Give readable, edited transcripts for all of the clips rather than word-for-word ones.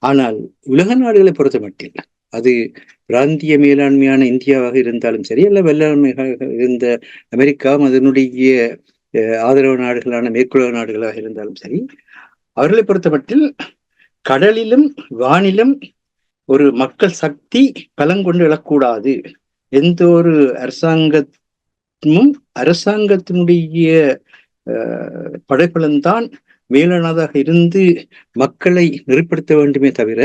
ஆனால் உலக நாடுகளை பொறுத்த மட்டில் அது பிராந்திய மேலாண்மையான இந்தியாவாக இருந்தாலும் சரி, அல்ல வெள்ளாண்மையாக இருந்த அமெரிக்காவும் அதனுடைய ஆதரவு நாடுகளான மேற்குலக நாடுகளாக இருந்தாலும் சரி, அவர்களை பொறுத்த மட்டில் கடலிலும் வானிலும் ஒரு மக்கள் சக்தி பலங்கொண்டு எழக்கூடாது. எந்த ஒரு அரசாங்கத்தினுடைய படைபலன்தான் மேலானதாக இருந்து மக்களை நெறிப்படுத்த வேண்டுமே தவிர,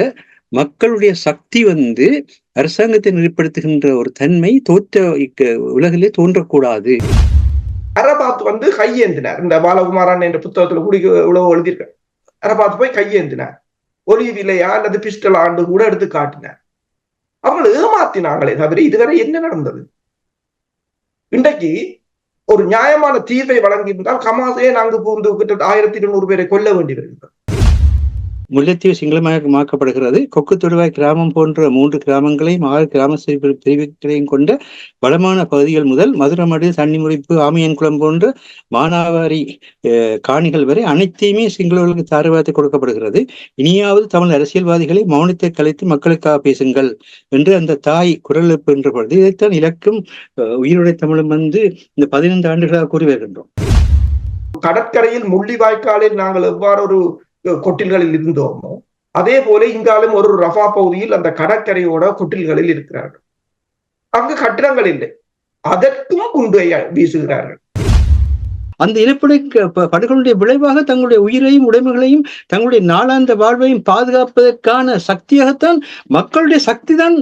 மக்களுடைய சக்தி அரசாங்கத்தை நெறிப்படுத்துகின்ற ஒரு தன்மை உலகிலே தோன்றக்கூடாது. அரபாத் கையேந்தினார். இந்த பாலகுமாரன் என்ற புத்தகத்துல கூடி உழவு எழுதியிருக்க. அரபாத் போய் கையேந்தினார். ஒலிவிலையா அல்லது பிஸ்டல் ஆண்டு கூட எடுத்து காட்டினார். அவர்கள் ஏமாத்தினாங்களே தவிர இதுவரை என்ன நடந்தது? இன்றைக்கு ஒரு நியாயமான தீர்வை வழங்கியிருந்தால் ஹமாஸே நான்கு பூந்து 1200 பேரை கொல்ல வேண்டி வருகிறது. முல்லைத்தீவு சிங்களமயமாக்கப்படுகிறது. கொக்கு தொடுவாய் கிராமம் போன்ற 3 கிராமங்களையும் 6 கிராம பிரிவுகளையும் கொண்ட வளமான பகுதிகள் முதல் மதுரமடு, தண்ணிமுறிப்பு, ஆமியன்குளம் போன்ற மானாவாரி காணிகள் வரை அனைத்தையுமே சிங்களவர்களுக்கு தாரவாதத்தை கொடுக்கப்படுகிறது. இனியாவது தமிழ் அரசியல்வாதிகளை மௌனத்தை கலைத்து மக்களுக்காக பேசுங்கள் என்று அந்த தாய் குரல் எழுப்புகின்ற பொழுது இதைத்தான் இலக்கும் உயிருடைய தமிழும் இந்த 15 ஆண்டுகளாக கூறி வருகின்றோம். கடற்கரையில் முள்ளிவாய்க்காலில் நாங்கள் எவ்வாறு ஒரு கொட்டில்களில் இருந்தோமோ அதே போல இங்காலும் ஒரு ரஃபா பகுதியில் அந்த கடற்கரையோட கொட்டில்களில் இருக்கிறார்கள். அங்கு கட்டிடங்கள் இல்லை, அதற்கும் குண்டு வீசுகிறார்கள். அந்த இனப்படை படுகளுடைய விளைவாக தங்களுடைய உயிரையும் உடைமைகளையும் தங்களுடைய நாளாந்த வாழ்வையும் பாதுகாப்பதற்கான சக்தியாகத்தான் மக்களுடைய சக்தி தான்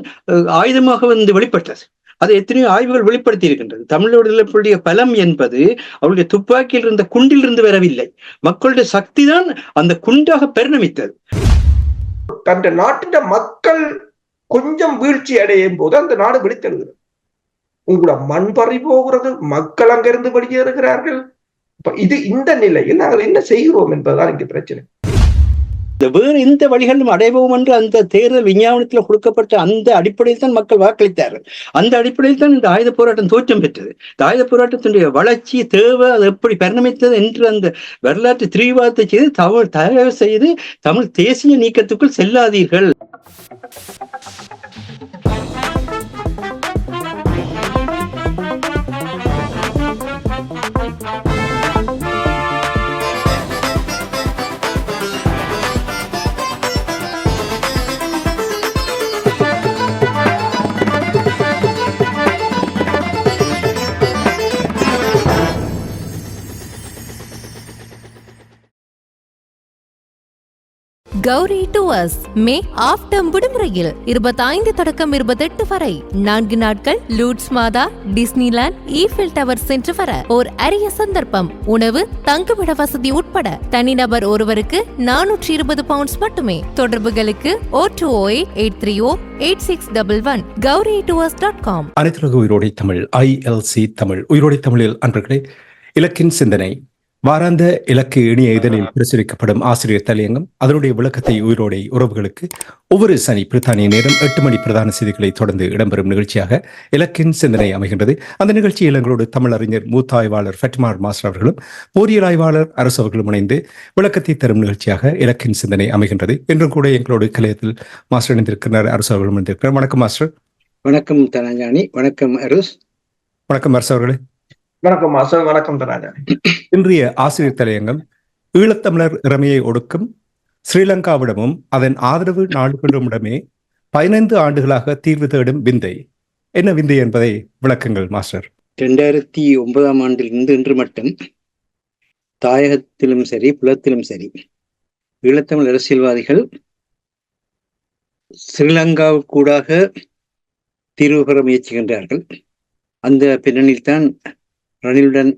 ஆயுதமாக வெளிப்பட்டது. அதை எத்தனையோ ஆய்வுகள் வெளிப்படுத்தி இருக்கின்றது. தமிழர்களுடைய பலம் என்பது அவருடைய துப்பாக்கியில் இருந்த குண்டில் இருந்து வரவில்லை, மக்களுடைய சக்தி தான் அந்த குண்டாக பரிணமித்தது. அந்த நாட்டின் மக்கள் கொஞ்சம் வீழ்ச்சி அடையும் போது அந்த நாடு வெளித்தெழுகிறது. உங்களோட மண் பறி போகிறது, மக்கள் அங்கிருந்து வெளியேறுகிறார்கள். இந்த நிலையில் நாங்கள் என்ன செய்கிறோம் என்பதுதான் இங்கு பிரச்சனை. வேறு எந்த வழிகளிலும் அடைவோம் என்று அந்த தேர்தல் விஞ்ஞாபனத்தில் கொடுக்கப்பட்ட அந்த அடிப்படையில் தான் மக்கள் வாக்களித்தார்கள். அந்த அடிப்படையில் தான் இந்த ஆயுத போராட்டம் தோற்றம் பெற்றது. இந்த ஆயுத போராட்டத்தினுடைய வளர்ச்சி தேவை அது எப்படி பரிணமித்தது என்று அந்த வரலாற்று திரிவாதத்தை செய்து தயவு செய்து தமிழ் தேசிய நீக்கத்துக்குள் செல்லாதீர்கள். கௌரி டூர்ஸ் மே ஆஃப்டம் விடுமுறையில் 25 தொடக்கம் 28 வரை 4 நாட்கள் லூட்ஸ் மாதா, டிஸ்னிலாண்ட், ஈஃபில் டவர் சென்று வர ஓர் அரிய சந்தர்ப்பம். உணவு, தங்குமிட வசதி உட்பட தனிநபர் ஒருவருக்கு 420 பவுண்ட்ஸ் மட்டுமே. தொடர்புகளுக்கு 0208308611 gauritours.com. அனைத்துலக உயிரோடை தமிழ் ILC தமிழ் உயிரோடை தமிழில் அன்பர்களே, இலக்கின் சிந்தனை வாராந்த இலக்கு இணைய இதழில் பிரசுரிக்கப்படும் ஆசிரியர் தலையங்கம் அதனுடைய விளக்கத்தை உயிரோடை உறவுகளுக்கு ஒவ்வொரு சனி பிரித்தானிய நேரம் 8 மணி பிரதான செய்திகளை தொடர்ந்து இடம்பெறும் நிகழ்ச்சியாக இலக்கின் சிந்தனை அமைகின்றது. அந்த நிகழ்ச்சியில் எங்களோடு தமிழறிஞர் மூத்த ஆய்வாளர் ஃபெட்மார் மாஸ்டர் அவர்களும் போரியல் ஆய்வாளர் அரசு அவர்களும் இணைந்து விளக்கத்தை தரும் நிகழ்ச்சியாக இலக்கின் சிந்தனை அமைகின்றது. என்றும் கூட எங்களோடு கலையத்தில் மாஸ்டர் இணைந்திருக்கிறார், அரசு அவர்களும் இணைந்திருக்கிறார். வணக்கம் மாஸ்டர். வணக்கம் தனஞ்சானி. வணக்கம் அரசு. வணக்கம் அரசு அவர்களே. வணக்கம் மாஸ்டர். வணக்கம் தனஞ்சானி. இன்றைய ஆசிரியர் தலையங்கம் ஈழத்தமிழர் இறமையை ஒடுக்கும் ஸ்ரீலங்காவிடமும் அதன் ஆதரவு நாடுகளிடமே 15 ஆண்டுகளாக தீர்வு தேடும் விந்தை. என்ன விந்தை என்பதை விளக்குங்கள் மாஸ்டர். 2009ஆம் ஆண்டிலிருந்து இன்று மட்டும் தாயகத்திலும் சரி புலத்திலும் சரி ஈழத்தமிழ் அரசியல்வாதிகள் ஸ்ரீலங்காவுக்கூடாக தீர்வு பெற முயற்சிக்கின்றார்கள். அந்த பின்னணியில் தான் ரணிலுடன்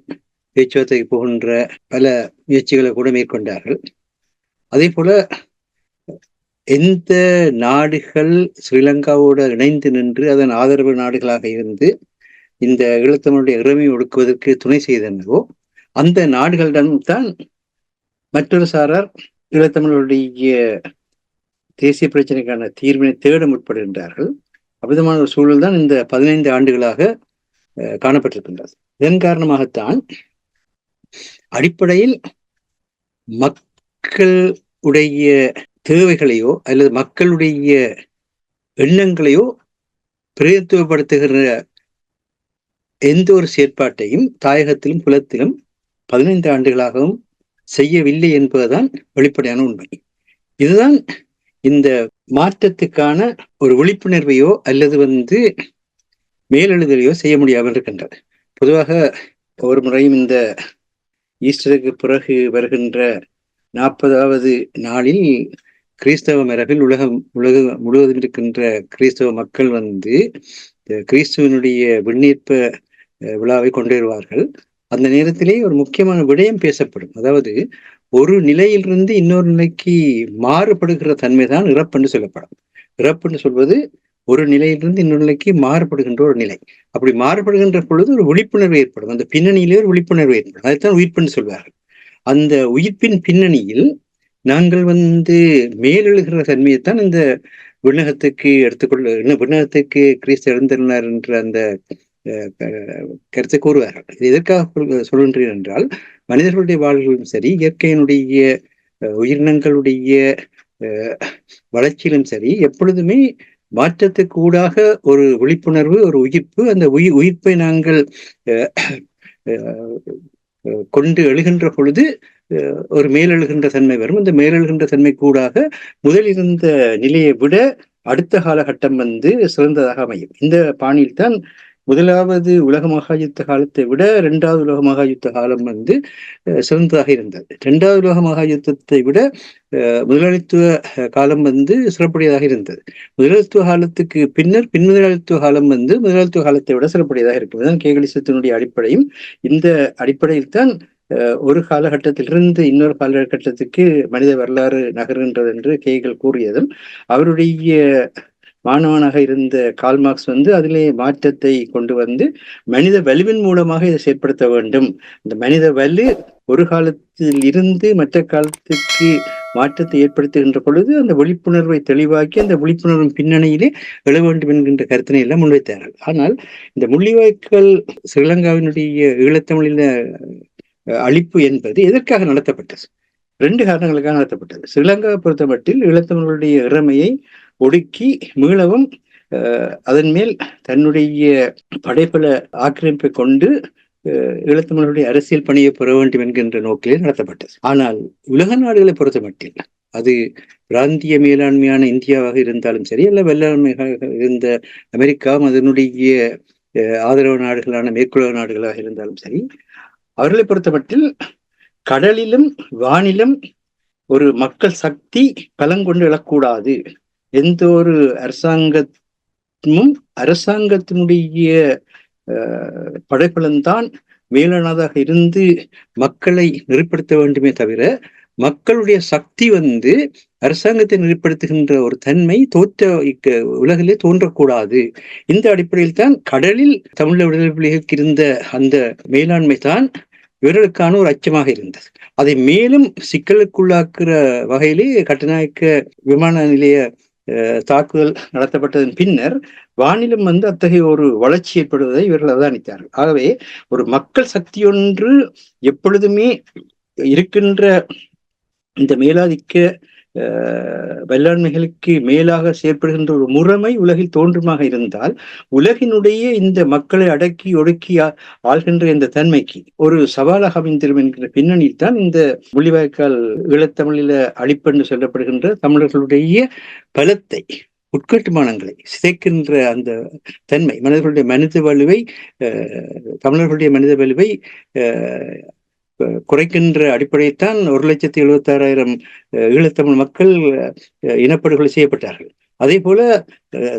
பேச்சுவார்த்தைக்கு போகின்ற பல முயற்சிகளை கூட மேற்கொண்டார்கள். அதே போல எந்த நாடுகள் ஸ்ரீலங்காவோடு இணைந்து நின்று அதன் ஆதரவு நாடுகளாக இருந்து இந்த ஈழத்தமிழுடைய இறைமை ஒடுக்குவதற்கு துணை செய்தனவோ அந்த நாடுகளிடம் தான் மற்றொரு சாரார் ஈழத்தமிழுடைய தேசிய பிரச்சனைக்கான தீர்வினை தேட முற்படுகின்றார்கள். அவ்விதமான ஒரு சூழல் தான் இந்த 15 ஆண்டுகளாக காணப்பட்டிருக்கின்றது. இதன் காரணமாகத்தான் அடிப்படையில் மக்களுடைய தேவைகளையோ அல்லது மக்களுடைய எண்ணங்களையோ பிரதித்துவப்படுத்துகிற எந்த ஒரு செயற்பாட்டையும் தாயகத்திலும் புலத்திலும் 15 ஆண்டுகளாகவும் செய்யவில்லை என்பதுதான் வெளிப்படையான உண்மை. இதுதான் இந்த மாற்றத்துக்கான ஒரு விழிப்புணர்வையோ அல்லது மேலெழுதலையோ செய்ய முடியாமல் இருக்கின்றது. பொதுவாக ஒரு முறையும் இந்த ஈஸ்டருக்கு பிறகு வருகின்ற 40வது நாளில் கிறிஸ்தவ மரபில் உலகம் முழுவதும் இருக்கின்ற கிறிஸ்தவ மக்கள் கிறிஸ்துவனுடைய விண்ணேற்ப விழாவை கொண்டு வருவார்கள். அந்த நேரத்திலே ஒரு முக்கியமான விடயம் பேசப்படும். அதாவது ஒரு நிலையிலிருந்து இன்னொரு நிலைக்கு மாறுபடுகிற தன்மைதான் இறப்புன்னு சொல்லப்படும். இறப்புன்னு சொல்வது ஒரு நிலையிலிருந்து இன்னொரு நிலைக்கு மாறுபடுகின்ற ஒரு நிலை. அப்படி மாறுபடுகின்ற பொழுது ஒரு விழிப்புணர்வு ஏற்படும். அந்த பின்னணியிலே ஒரு விழிப்புணர்வு ஏற்படும். அதைத்தான் உயிர்ப்புன்னு சொல்வார்கள். அந்த உயிர்ப்பின் பின்னணியில் நாங்கள் மேலெழுகிற தன்மையைத்தான் இந்த விண்ணகத்துக்கு விண்ணகத்துக்கு கிறிஸ்து எழுந்தருளினார் என்ற அந்த கருத்தை கூறுவார்கள். இது எதற்காக சொல்கின்றேன் என்றால், மனிதர்களுடைய வாழ்விலும் சரி, இயற்கையினுடைய உயிரினங்களுடைய வளர்ச்சியிலும் சரி, எப்பொழுதுமே மாற்றத்துக்கு ஊடாக ஒரு விழிப்புணர்வு, ஒரு உயிர்ப்பு, அந்த உயிர்ப்பை நாங்கள் கொண்டு எழுகின்ற பொழுது ஒரு மேலெழுகின்ற தன்மை வரும். அந்த மேலெழுகின்ற தன்மை கூடாக முதல் இருந்த நிலையை விட அடுத்த காலகட்டம் சிறந்ததாக அமையும். இந்த பாணியில் தான் முதலாவது உலக மகாயுத்த காலத்தை விட 2வது உலக மகாயுத்த காலம் சிறந்ததாக இருந்தது. 2வது உலக மகாயுத்தத்தை விட முதலாளித்துவ காலம் சிறப்புடையதாக இருந்தது. முதலாளித்துவ காலத்துக்கு பின்னர் முதலாளித்துவ காலம் முதலாளித்துவ காலத்தை விட சிறப்புடையதாக இருக்கும். இதுதான் கேகலிசத்தினுடைய அடிப்படையும். இந்த அடிப்படையில் தான் ஒரு காலகட்டத்திலிருந்து இன்னொரு காலகட்டத்துக்கு மனித வரலாறு நகர்கின்றது என்று கேகல் கூறியதும், அவருடைய மாணவனாக இருந்த கார்ல் மார்க்ஸ் அதிலே மாற்றத்தை கொண்டு மனித வலுவின் மூலமாக இதை செயற்படுத்த வேண்டும். இந்த மனித வலு ஒரு காலத்தில் இருந்து மற்ற காலத்துக்கு மாற்றத்தை ஏற்படுத்துகின்ற பொழுது அந்த விழிப்புணர்வை தெளிவாக்கி அந்த விழிப்புணர்வின் பின்னணியிலே எழ வேண்டும் என்கின்ற கருத்தினை எல்லாம் முன்வைத்தார்கள். ஆனால் இந்த முள்ளிவாய்க்கால் ஸ்ரீலங்காவினுடைய ஈழத்தமிழில அழிப்பு என்பது எதற்காக நடத்தப்பட்டது? 2 காரணங்களுக்காக நடத்தப்பட்டது. ஸ்ரீலங்காவை பொறுத்த மட்டில் ஈழத்தமிழர்களுடைய இறமையை ஒடுக்கி மீளவும் அதன் மேல் தன்னுடைய படைபல ஆக்கிரமிப்பை கொண்டு ஈழத்தமிழர்களுடைய அரசியல் பணியை பெற வேண்டும் என்கின்ற நோக்கிலே நடத்தப்பட்டது. ஆனால் உலக நாடுகளை பொறுத்த மட்டில், அது பிராந்திய மேலாண்மையான இந்தியாவாக இருந்தாலும் சரி, அல்ல வெள்ளாண்மையாக இருந்த அமெரிக்காவும் அதனுடைய ஆதரவு நாடுகளான மேற்குலக நாடுகளாக இருந்தாலும் சரி, அவர்களை பொறுத்த மட்டில் கடலிலும் வானிலும் ஒரு மக்கள் சக்தி பலங்கொண்டு எழக்கூடாது. எந்த ஒரு அரசாங்கத்தினுடைய படைபலன்தான் மேலானதாக இருந்து மக்களை நெறிப்படுத்த வேண்டுமே தவிர, மக்களுடைய சக்தி அரசாங்கத்தை நெறிப்படுத்துகின்ற ஒரு தன்மை உலகிலே தோன்றக்கூடாது. இந்த அடிப்படையில் தான் கடலில் தமிழ் விடுதலை புலிகளுக்கு இருந்த அந்த மேலாண்மை தான் இவர்களுக்கான ஒரு அச்சமாக இருந்தது. அதை மேலும் சிக்கலுக்குள்ளாக்குற வகையிலே கட்டுநாயக்க விமான நிலைய தாக்குதல் நடத்தப்பட்டதன் பின்னர் வானிலும் அத்தகைய ஒரு வளர்ச்சி ஏற்படுவதை இவர்கள் அவதானித்தார்கள். ஆகவே ஒரு மக்கள் சக்தி ஒன்று எப்பொழுதுமே இருக்கின்ற இந்த மேலாதிக்க வல்லாண்மைகளுக்கு மேலாக செயற்படுகின்ற ஒரு முறைமை உலகில் தோன்றுமாக இருந்தால், உலகினுடைய இந்த மக்களை அடக்கி ஒடுக்கி ஆள்கின்ற இந்த தன்மைக்கு ஒரு சவாலாக அமைந்திரும் என்கிற பின்னணியில் தான் இந்த முள்ளிவாய்க்கால் ஈழத்தமிழில அழிப்பென்று சொல்லப்படுகின்ற தமிழர்களுடைய பலத்தை, உட்கட்டுமானங்களை சிதைக்கின்ற அந்த தன்மை, தமிழர்களுடைய மனித வலுவை குறைக்கின்ற அடிப்படையைத்தான் 1,76,000 ஈழத்தமிழ் மக்கள் இனப்படுகொலை செய்யப்பட்டார்கள். அதே போல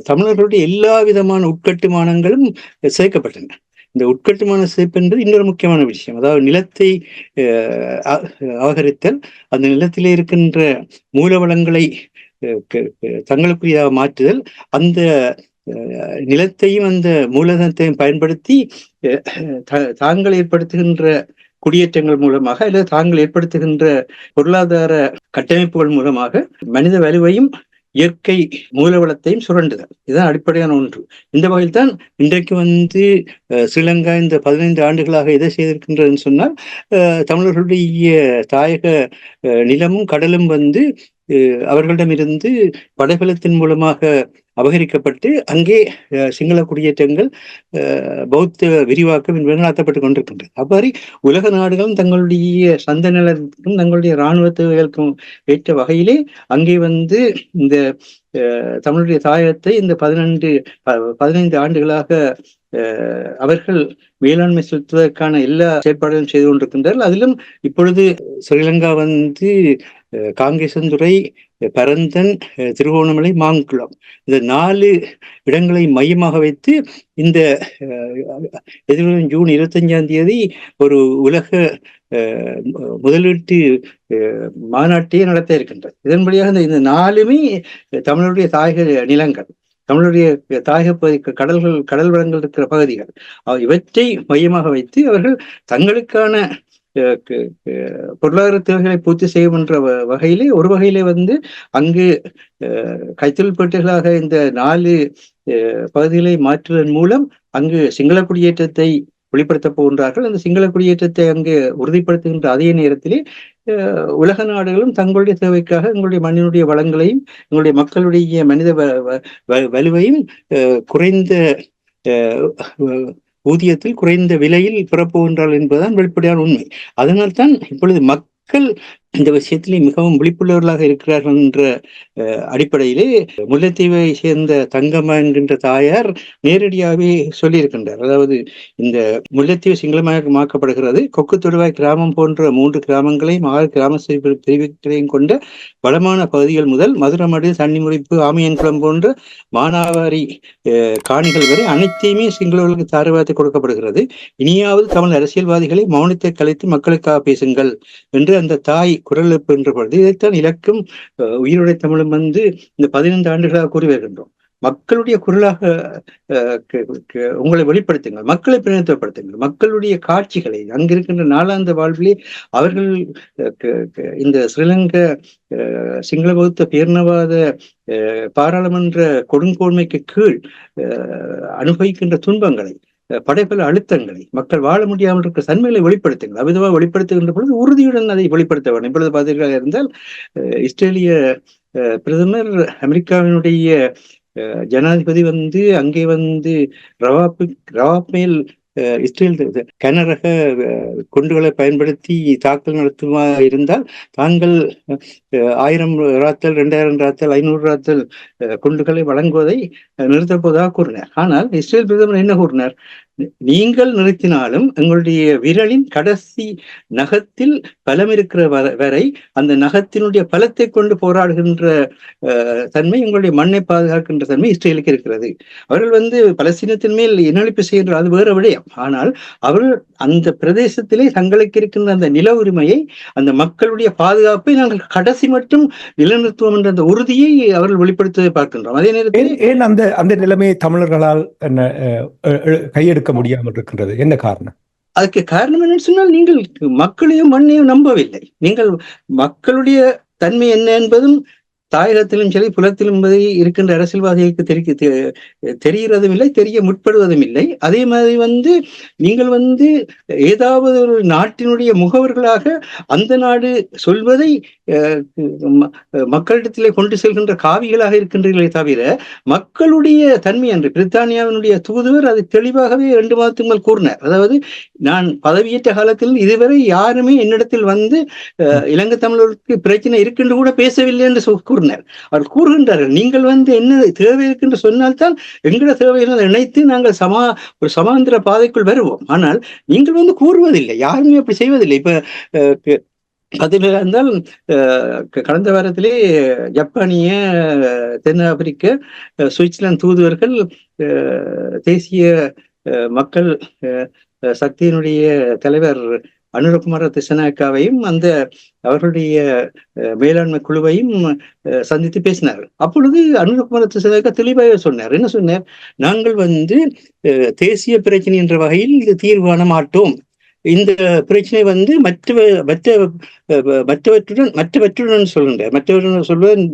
தமிழர்களுடைய எல்லா விதமான உட்கட்டுமானங்களும் சேர்க்கப்பட்டன. இந்த உட்கட்டுமான சிதைப்பு என்பது இன்னொரு முக்கியமான விஷயம். அதாவது நிலத்தை அபகரித்தல், அந்த நிலத்திலே இருக்கின்ற மூலவளங்களை தங்களுக்குரியதாக மாற்றுதல், அந்த நிலத்தையும் அந்த மூலதனத்தையும் பயன்படுத்தி தாங்கள் ஏற்படுத்துகின்ற குடியேற்றங்கள் மூலமாக அல்லது தாங்கள் ஏற்படுத்துகின்ற பொருளாதார கட்டமைப்புகள் மூலமாக மனித வலுவையும் இயற்கை மூலவளத்தையும் சுரண்டுதல், இதுதான் அடிப்படையான ஒன்று. இந்த வகையில் தான் இன்றைக்கு ஸ்ரீலங்கா இந்த 15 ஆண்டுகளாக எதை செய்திருக்கின்றதுன்னு சொன்னால், தமிழர்களுடைய தாயக நிலமும் கடலும் அவர்களிடமிருந்து படைபலத்தின் மூலமாக அபகரிக்கப்பட்டு அங்கே சிங்கள குடியேற்றங்கள் பௌத்த விரிவாக்கம் நடத்தப்பட்டுக் கொண்டிருக்கின்றது. அவ்வாறு உலக நாடுகளும் தங்களுடைய சந்த நிலத்திற்கும் தங்களுடைய இராணுவ தேவைகளுக்கும் ஏற்ற வகையிலே அங்கே வந்து இந்த தமிழுடைய தாயகத்தை இந்த 15 ஆண்டுகளாக அவர்கள் மேலாண்மை செலுத்துவதற்கான எல்லா செயற்பாடுகளும் செய்து கொண்டிருக்கின்றார்கள். அதிலும் இப்பொழுது ஸ்ரீலங்கா வந்து காங்கேசந்துறை, பரந்தன், திருகோணமலை, மாங்குளம் இந்த 4 இடங்களை மையமாக வைத்து இந்த எதிர்வரும் ஜூன் 25ஆம் தேதி ஒரு உலக முதலீட்டு மாநாட்டையே நடத்த இருக்கின்றது. இதன் வழியாக இந்த 4மே தமிழருடைய தாயக நிலங்கள், தமிழுடைய தாயக பகுதி, கடல் வளங்கள் இருக்கிற பகுதிகள், இவற்றை மையமாக வைத்து அவர்கள் தங்களுக்கான பொருளாதார தேவைகளை பூர்த்தி செய்யும் என்ற வகையிலே ஒரு வகையிலே வந்து அங்கு கைத்தொழில்பேட்டைகளாக இந்த 4 பகுதிகளை மாற்றுவதன் மூலம் அங்கு சிங்கள குடியேற்றத்தை வெளிப்படுத்த போகின்றார்கள். அந்த சிங்கள குடியேற்றத்தை அங்கு உறுதிப்படுத்துகின்ற அதே நேரத்திலே உலக நாடுகளும் தங்களுடைய தேவைக்காக எங்களுடைய மண்ணினுடைய வளங்களையும் எங்களுடைய மக்களுடைய மனித வலுவையும் குறைந்த ஊதியத்தில் குறைந்த விலையில் பெறப்போகின்றார்கள் என்பதுதான் வெளிப்படையான உண்மை. அதனால்தான் இப்பொழுது மக்கள் இந்த விஷயத்திலே மிகவும் விழிப்புள்ளவர்களாக இருக்கிறார்கள் என்ற அடிப்படையிலே முல்லைத்தீவை சேர்ந்த தங்கம்மா என்கின்ற தாயார் நேரடியாகவே சொல்லியிருக்கின்றார். அதாவது இந்த முல்லைத்தீவு சிங்களமயமாக்கப்படுகிறது, கொக்கு தொடுவாய் கிராமம் போன்ற 3 கிராமங்களையும் 6 கிராம பிரிவுகளையும் கொண்ட வளமான பகுதிகள் முதல் மதுரமடு, சன்னிமுறிப்பு, ஆமியன்குளம் போன்ற மானாவாரி காணிகள் வரை அனைத்தையுமே சிங்களவர்களுக்கு தாரவாதத்தை கொடுக்கப்படுகிறது. இனியாவது தமிழ் அரசியல்வாதிகளை மௌனத்தை கலைத்து மக்களுக்காக பேசுங்கள் என்று அந்த தாய் குரல் எழுப்புகின்ற பொழுது இதைத்தான் இலக்கும் உயிருடைய தமிழும் வந்து இந்த 15 ஆண்டுகளாக கூறி வருகின்றோம். மக்களுடைய குரலாக உங்களை வெளிப்படுத்துங்கள், மக்களை பிரதிநிதித்துவப்படுத்துங்கள், மக்களுடைய காட்சிகளை அங்கிருக்கின்ற நாளாந்த வாழ்விலே அவர்கள் இந்த ஸ்ரீலங்கா சிங்கள பௌத்த பேரினவாத பாராளுமன்ற கொடுங்கோன்மைக்கு கீழ் அனுபவிக்கின்ற துன்பங்களை, படைப்பல அழுத்தங்களை, மக்கள் வாழ முடியாமல் இருக்கிற தன்மைகளை வெளிப்படுத்துங்கள். அவ்விதமாக வெளிப்படுத்துகின்ற பொழுது உறுதியுடன் அதை வெளிப்படுத்த வேண்டும். இப்பொழுது பார்த்தீர்களாக இருந்தால் இஸ்ரேலிய பிரதமர், அமெரிக்காவினுடைய ஜனாதிபதி வந்து அங்கே வந்து ரவாப் மேல் இஸ்ரேல் கனரக குண்டுகளை பயன்படுத்தி தாக்கல் நடத்துமா இருந்தால் தாங்கள் 1000 ராத்தல், 2000 ராத்தல், 500 ராத்தல் குண்டுகளை வழங்குவதை நிறுத்தப் போவதாக கூறினார். ஆனால் இஸ்ரேல் பிரதமர் என்ன கூறினார்? நீங்கள் நிறுத்தினாலும் எங்களுடைய விரலின் கடைசி நகத்தில் பலம் இருக்கிற வரை அந்த நகத்தினுடைய பலத்தை கொண்டு போராடுகின்ற தன்மை, எங்களுடைய மண்ணை பாதுகாக்கின்ற தன்மை இஸ்ரேலுக்கு இருக்கிறது. அவர்கள் வந்து பலஸ்தீனத்தின் மேல் இனஅழிப்பு செய்கின்ற அது வேறு விடயம். ஆனால் அவர்கள் அந்த பிரதேசத்திலே தங்களுக்கு இருக்கின்ற அந்த நில உரிமையை, அந்த மக்களுடைய பாதுகாப்பை நாங்கள் கடைசி மட்டும் நிலைநிறுத்துவோம் என்ற அந்த உறுதியை அவர்கள் வெளிப்படுத்துவதை பார்க்கின்றோம். அதே நேரத்தில் ஏன் அந்த நிலைமையை தமிழர்களால் கையெடுக்க முடியாமல் இருக்கின்றது? என்ன காரணம்? அதுக்கு காரணம் என்னன்னு சொன்னால், நீங்கள் மக்களையும் மண்ணையும் நம்பவில்லை. நீங்கள் மக்களுடைய தன்மை என்ன என்பதும் தாயகத்திலும் சரி புலத்திலும் இருக்கின்ற அரசியல்வாதிகளுக்கு தெரிகிறதும் இல்லை, தெரிய முற்படுவதும் இல்லை. அதே மாதிரி வந்து நீங்கள் வந்து ஏதாவது ஒரு நாட்டினுடைய முகவர்களாக அந்த நாடு சொல்வதை மக்களிடத்திலே கொண்டு செல்கின்ற காவிகளாக இருக்கின்றீர்களே தவிர மக்களுடைய தன்மை என்று பிரித்தானியாவினுடைய தூதுவர் அதை தெளிவாகவே 2 மாதத்துக்கு மேல் கூறினார். அதாவது நான் பதவியேற்ற காலத்தில் இதுவரை யாருமே என்னிடத்தில் வந்து இலங்கை தமிழர்களுக்கு பிரச்சனை இருக்கின்ற கூட பேசவில்லை என்று கூறினார். அவர் கூறுகின்றார்கள், நீங்கள் வந்து என்ன தேவை இருக்கின்ற சொன்னால்தான் எங்களோட தேவைகளை இணைத்து நாங்கள் ஒரு சமாந்திர பாதைக்குள் வருவோம். ஆனால் நீங்கள் வந்து கூறுவதில்லை, யாருமே அப்படி செய்வதில்லை. இப்ப இருந்தால் கடந்த வாரத்திலே ஜப்பானிய, தென்னாப்பிரிக்க, சுவிட்சர்லாந்து தூதுவர்கள் தேசிய மக்கள் சக்தியினுடைய தலைவர் அனுரகுமார திசநாயக்காவையும் அந்த அவர்களுடைய மேலாண்மை குழுவையும் சந்தித்து பேசினார்கள். அப்பொழுது அனுரகுமார திசநாயக்கா தெளிவாக சொன்னார். என்ன சொன்னார்? நாங்கள் வந்து தேசிய பிரச்சனை என்ற வகையில் இது தீர்வு காண மாட்டோம். இந்த பிரச்சனை வந்து மற்றவற்றுடன் சொல்கின்றார். மற்றவற்றுடன் சொல்வது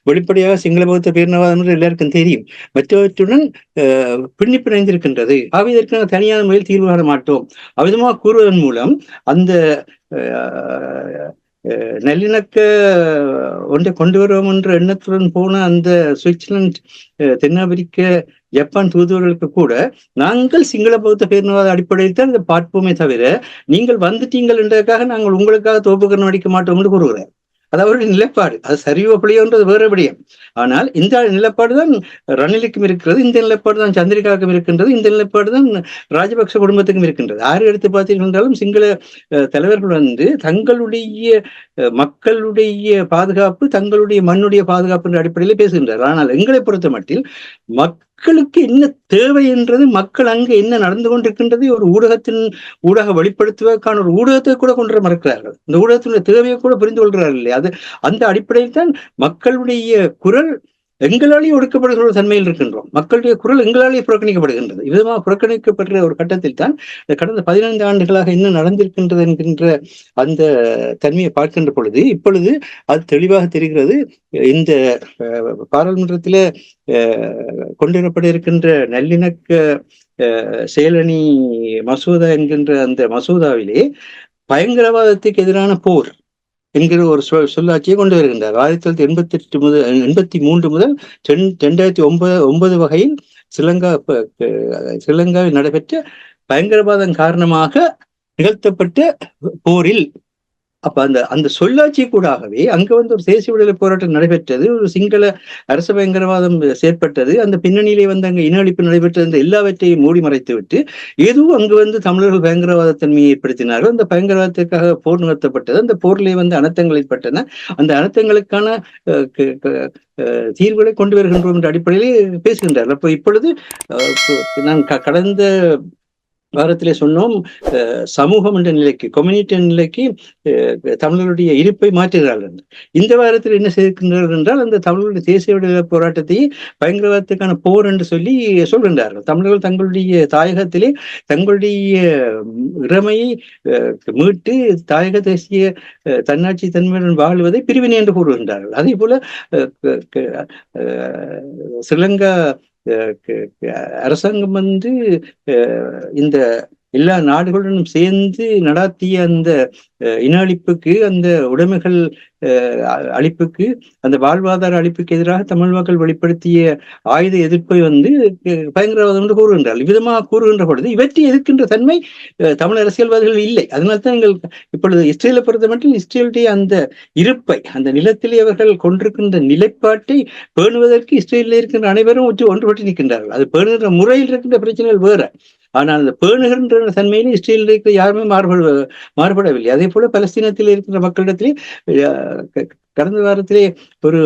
வெளிப்படையாக சிங்கள பௌத்த பேரினவாதம் என்று எல்லாருக்கும் தெரியும். மற்றவற்றுடன் பிணைந்திருக்கின்றது. ஆகவே இதற்கு தனியான முறையில் தீர்வு காண மாட்டோம். அவ்விதமாக கூறுவதன் மூலம் அந்த நல்லிணக்க ஒன்றை கொண்டு வருவோம் என்ற எண்ணத்துடன் போன அந்த சுவிட்சர்லாந்து, தென்னாப்பிரிக்க, ஜப்பான் தூதுவர்களுக்கு கூட நாங்கள் சிங்கள பௌத்த பேரினவாத அடிப்படையில் தான் இதை பார்ப்போமே தவிர நீங்கள் வந்துட்டீங்கள் என்றதுக்காக நாங்கள் உங்களுக்காக தோப்புக்கரணம் அடிக்க மாட்டோம் என்று கூறுகிறார். அது அவருடைய நிலைப்பாடு. அது சரியோ பிள்ளையோன்றது வேற விடயம். ஆனால் இந்த நிலைப்பாடு தான் ரணிலுக்கும் இருக்கிறது, இந்த நிலைப்பாடு தான் சந்திரிகாவுக்கும் இருக்கின்றது, இந்த நிலைப்பாடு தான் ராஜபக்ச குடும்பத்துக்கும் இருக்கின்றது. யாரு எடுத்து பார்த்தீர்கள் என்றாலும் சிங்கள தலைவர்கள் தங்களுடைய மக்களுடைய பாதுகாப்பு, தங்களுடைய மண்ணுடைய பாதுகாப்பு என்ற அடிப்படையில் பேசுகின்றார். ஆனால் எங்களை பொறுத்த மட்டில் மக்களுக்கு என்ன தேவை என்றது, மக்கள் அங்கு என்ன நடந்து கொண்டிருக்கின்றது ஒரு ஊடக வெளிப்படுத்துவதற்கான ஒரு ஊடகத்தை கூட கொண்டு மறக்கிறார்கள். இந்த ஊடகத்தினுடைய தேவையை கூட புரிந்து கொள்கிறார்கள் இல்லையா? அது அந்த அடிப்படையில் தான் மக்களுடைய குரல் எங்களாலேயே ஒடுக்கப்படுகிற ஒரு தன்மையில் இருக்கின்றோம். மக்களுடைய குரல் எங்களாலேயே புறக்கணிக்கப்படுகின்றது. விதமாக புறக்கணிக்கப்படுற ஒரு கட்டத்தில் தான் கடந்த 15 ஆண்டுகளாக என்ன நடந்திருக்கின்றது என்கின்ற அந்த தன்மையை பார்க்கின்ற பொழுது இப்பொழுது அது தெளிவாக தெரிகிறது. இந்த பாராளுமன்றத்தில கொண்டுவரப்பட இருக்கின்ற நல்லிணக்க செயலணி மசோதா என்கின்ற அந்த மசோதாவிலே பயங்கரவாதத்துக்கு எதிரான போர் என்கிற ஒரு சொல்லாட்சியை கொண்டு வருகின்றார். 1983 முதல் 2009 வகையில் ஸ்ரீலங்காவில் நடைபெற்ற பயங்கரவாதம் காரணமாக நிகழ்த்தப்பட்ட போரில் அப்ப அந்த சொல்லாட்சி கூடாகவே அங்க ஒரு தேசிய விடுதலை போராட்டம் நடைபெற்றது, ஒரு சிங்கள அரச பயங்கரவாதம் செயற்பட்டது, அந்த பின்னணியிலே அங்க இன அழிப்பு நடைபெற்றது, அந்த எல்லாவற்றையும் மூடி மறைத்து விட்டு ஏதோ அங்கு தமிழர்கள் பயங்கரவாத தன்மையை ஏற்படுத்தினார்கள். அந்த பயங்கரவாதத்திற்காக போர் நிறுத்தப்பட்டது, அந்த போரிலே அனர்த்தங்கள் ஏற்பட்டன, அந்த அனர்த்தங்களுக்கான தீர்வுகளை கொண்டு வருகின்றோம் என்ற அடிப்படையிலே பேசுகின்றார். அப்போ இப்பொழுது நான் கடந்த வாரத்திலே சொன்னோம், சமூகம் என்ற நிலைக்கு, கம்யூனிட்டி என்ற நிலைக்கு தமிழர்களுடைய இருப்பை மாற்றுகிறார்கள். இந்த வாரத்தில் என்ன செய்கின்றார்கள் என்றால் அந்த தமிழர்களுடைய தேசிய விடுதலை போராட்டத்தை பயங்கரவாதத்துக்கான போர் என்று சொல்லி சொல்கின்றார்கள். தமிழர்கள் தங்களுடைய தாயகத்திலே தங்களுடைய இறமையை மீட்டு தாயக தேசிய தன்னாட்சி தன்மையுடன் வாழ்வதை பிரிவினை என்று கூறுகின்றார்கள். அதே போல ஸ்ரீலங்கா அரசாங்கம் இந்த எல்லா நாடுகளுடனும் சேர்ந்து நடாத்திய அந்த இன அழிப்புக்கு, அந்த உடைமைகள் அழிப்புக்கு, அந்த வாழ்வாதார அழிப்புக்கு எதிராக தமிழ் மக்கள் வெளிப்படுத்திய ஆயுத எதிர்ப்பை பயங்கரவாதம் என்று கூறுகின்றார்கள். இவ்விதமாக கூறுகின்ற பொழுது இவற்றை எதிர்க்கின்ற தன்மை தமிழ் அரசியல்வாதிகள் இல்லை. அதனால்தான் நீங்கள் இப்பொழுது இஸ்ரேலை பொறுத்த மட்டும் இஸ்ரேலுடைய அந்த இருப்பை, அந்த நிலத்திலே அவர்கள் கொண்டிருக்கின்ற நிலைப்பாட்டை பேணுவதற்கு இஸ்ரேலில் இருக்கின்ற அனைவரும் ஒன்றுபட்டு நிற்கின்றார்கள். அது பேணுகின்ற முறையில் இருக்கின்ற பிரச்சனைகள் வேற. ஆனால் அந்த பேணுகின்ற தன்மையில இஸ்ரேலில் இருக்கிற யாருமே மாறுபடவில்லை. அதே போல பலஸ்தீனத்தில் இருக்கின்ற மக்களிடத்திலே கடந்த வாரத்திலே ஒரு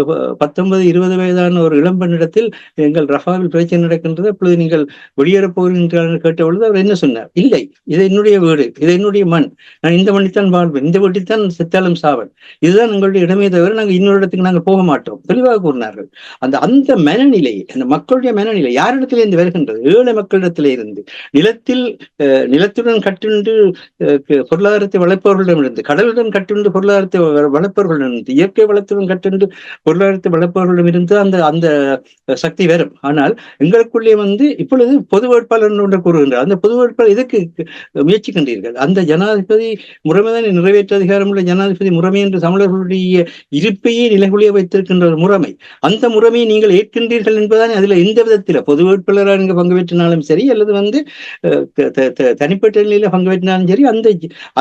19-20 வயதான ஒரு இளம்பெண்ணிடத்தில் எங்கள் ரஃபாவில் பிரச்சனை நடக்கின்றது, அப்பொழுது நீங்கள் வெளியேறப் போகிறீர்கள் கேட்ட பொழுது அவர் என்ன சொன்னார்? இல்லை, இது என்னுடைய வீடு, இது என்னுடைய மண், நான் இந்த மண்ணித்தான் வாழ்வேன், இந்த வீட்டில்தான் செத்தாலும் சாவன், இதுதான் எங்களுடைய இடமே தவிர நாங்கள் இன்னொரு இடத்துக்கு நாங்கள் போக மாட்டோம், தெளிவாக கூறினார்கள். அந்த மனநிலை, அந்த மக்களுடைய மனநிலை யாரிடத்திலே இருந்து வருகின்றது? ஏழை மக்களிடத்திலே இருந்து, நிலத்துடன் கட்டுண்டு பொருளாதாரத்தை வளர்ப்பவர்களிடமிருந்து, கடலுடன் கட்டுண்டு பொருளாதாரத்தை வளர்ப்பவர்களிடமிருந்து, இயற்கை வளத்துடன் கட்டுண்டு பொருளாதாரத்தை வளர்ப்பவர்களிடம் இருந்து அந்த சக்தி வரும். ஆனால் எங்களுக்குள்ளே இப்பொழுது பொது வேட்பாளர் ஒன்று கூறுகின்றார். அந்த பொது வேட்பாளர் எதற்கு முயற்சிக்கின்றீர்கள்? அந்த ஜனாதிபதி முறைமைதான் நிறைவேற்ற அதிகாரமுள்ள ஜனாதிபதி முறைமை என்று தமிழர்களுடைய இருப்பையே நிலைகுலிய வைத்திருக்கின்ற ஒரு முறைமை. அந்த முறைமையை நீங்கள் ஏற்கின்றீர்கள் என்பதானே அதில் எந்த விதத்தில் பொது வேட்பாளராக நீங்க பங்கு பெற்றினாலும் சரி, அல்லது தனிப்பட்ட நிலையில பங்கு பெற்றினாலும் சரி,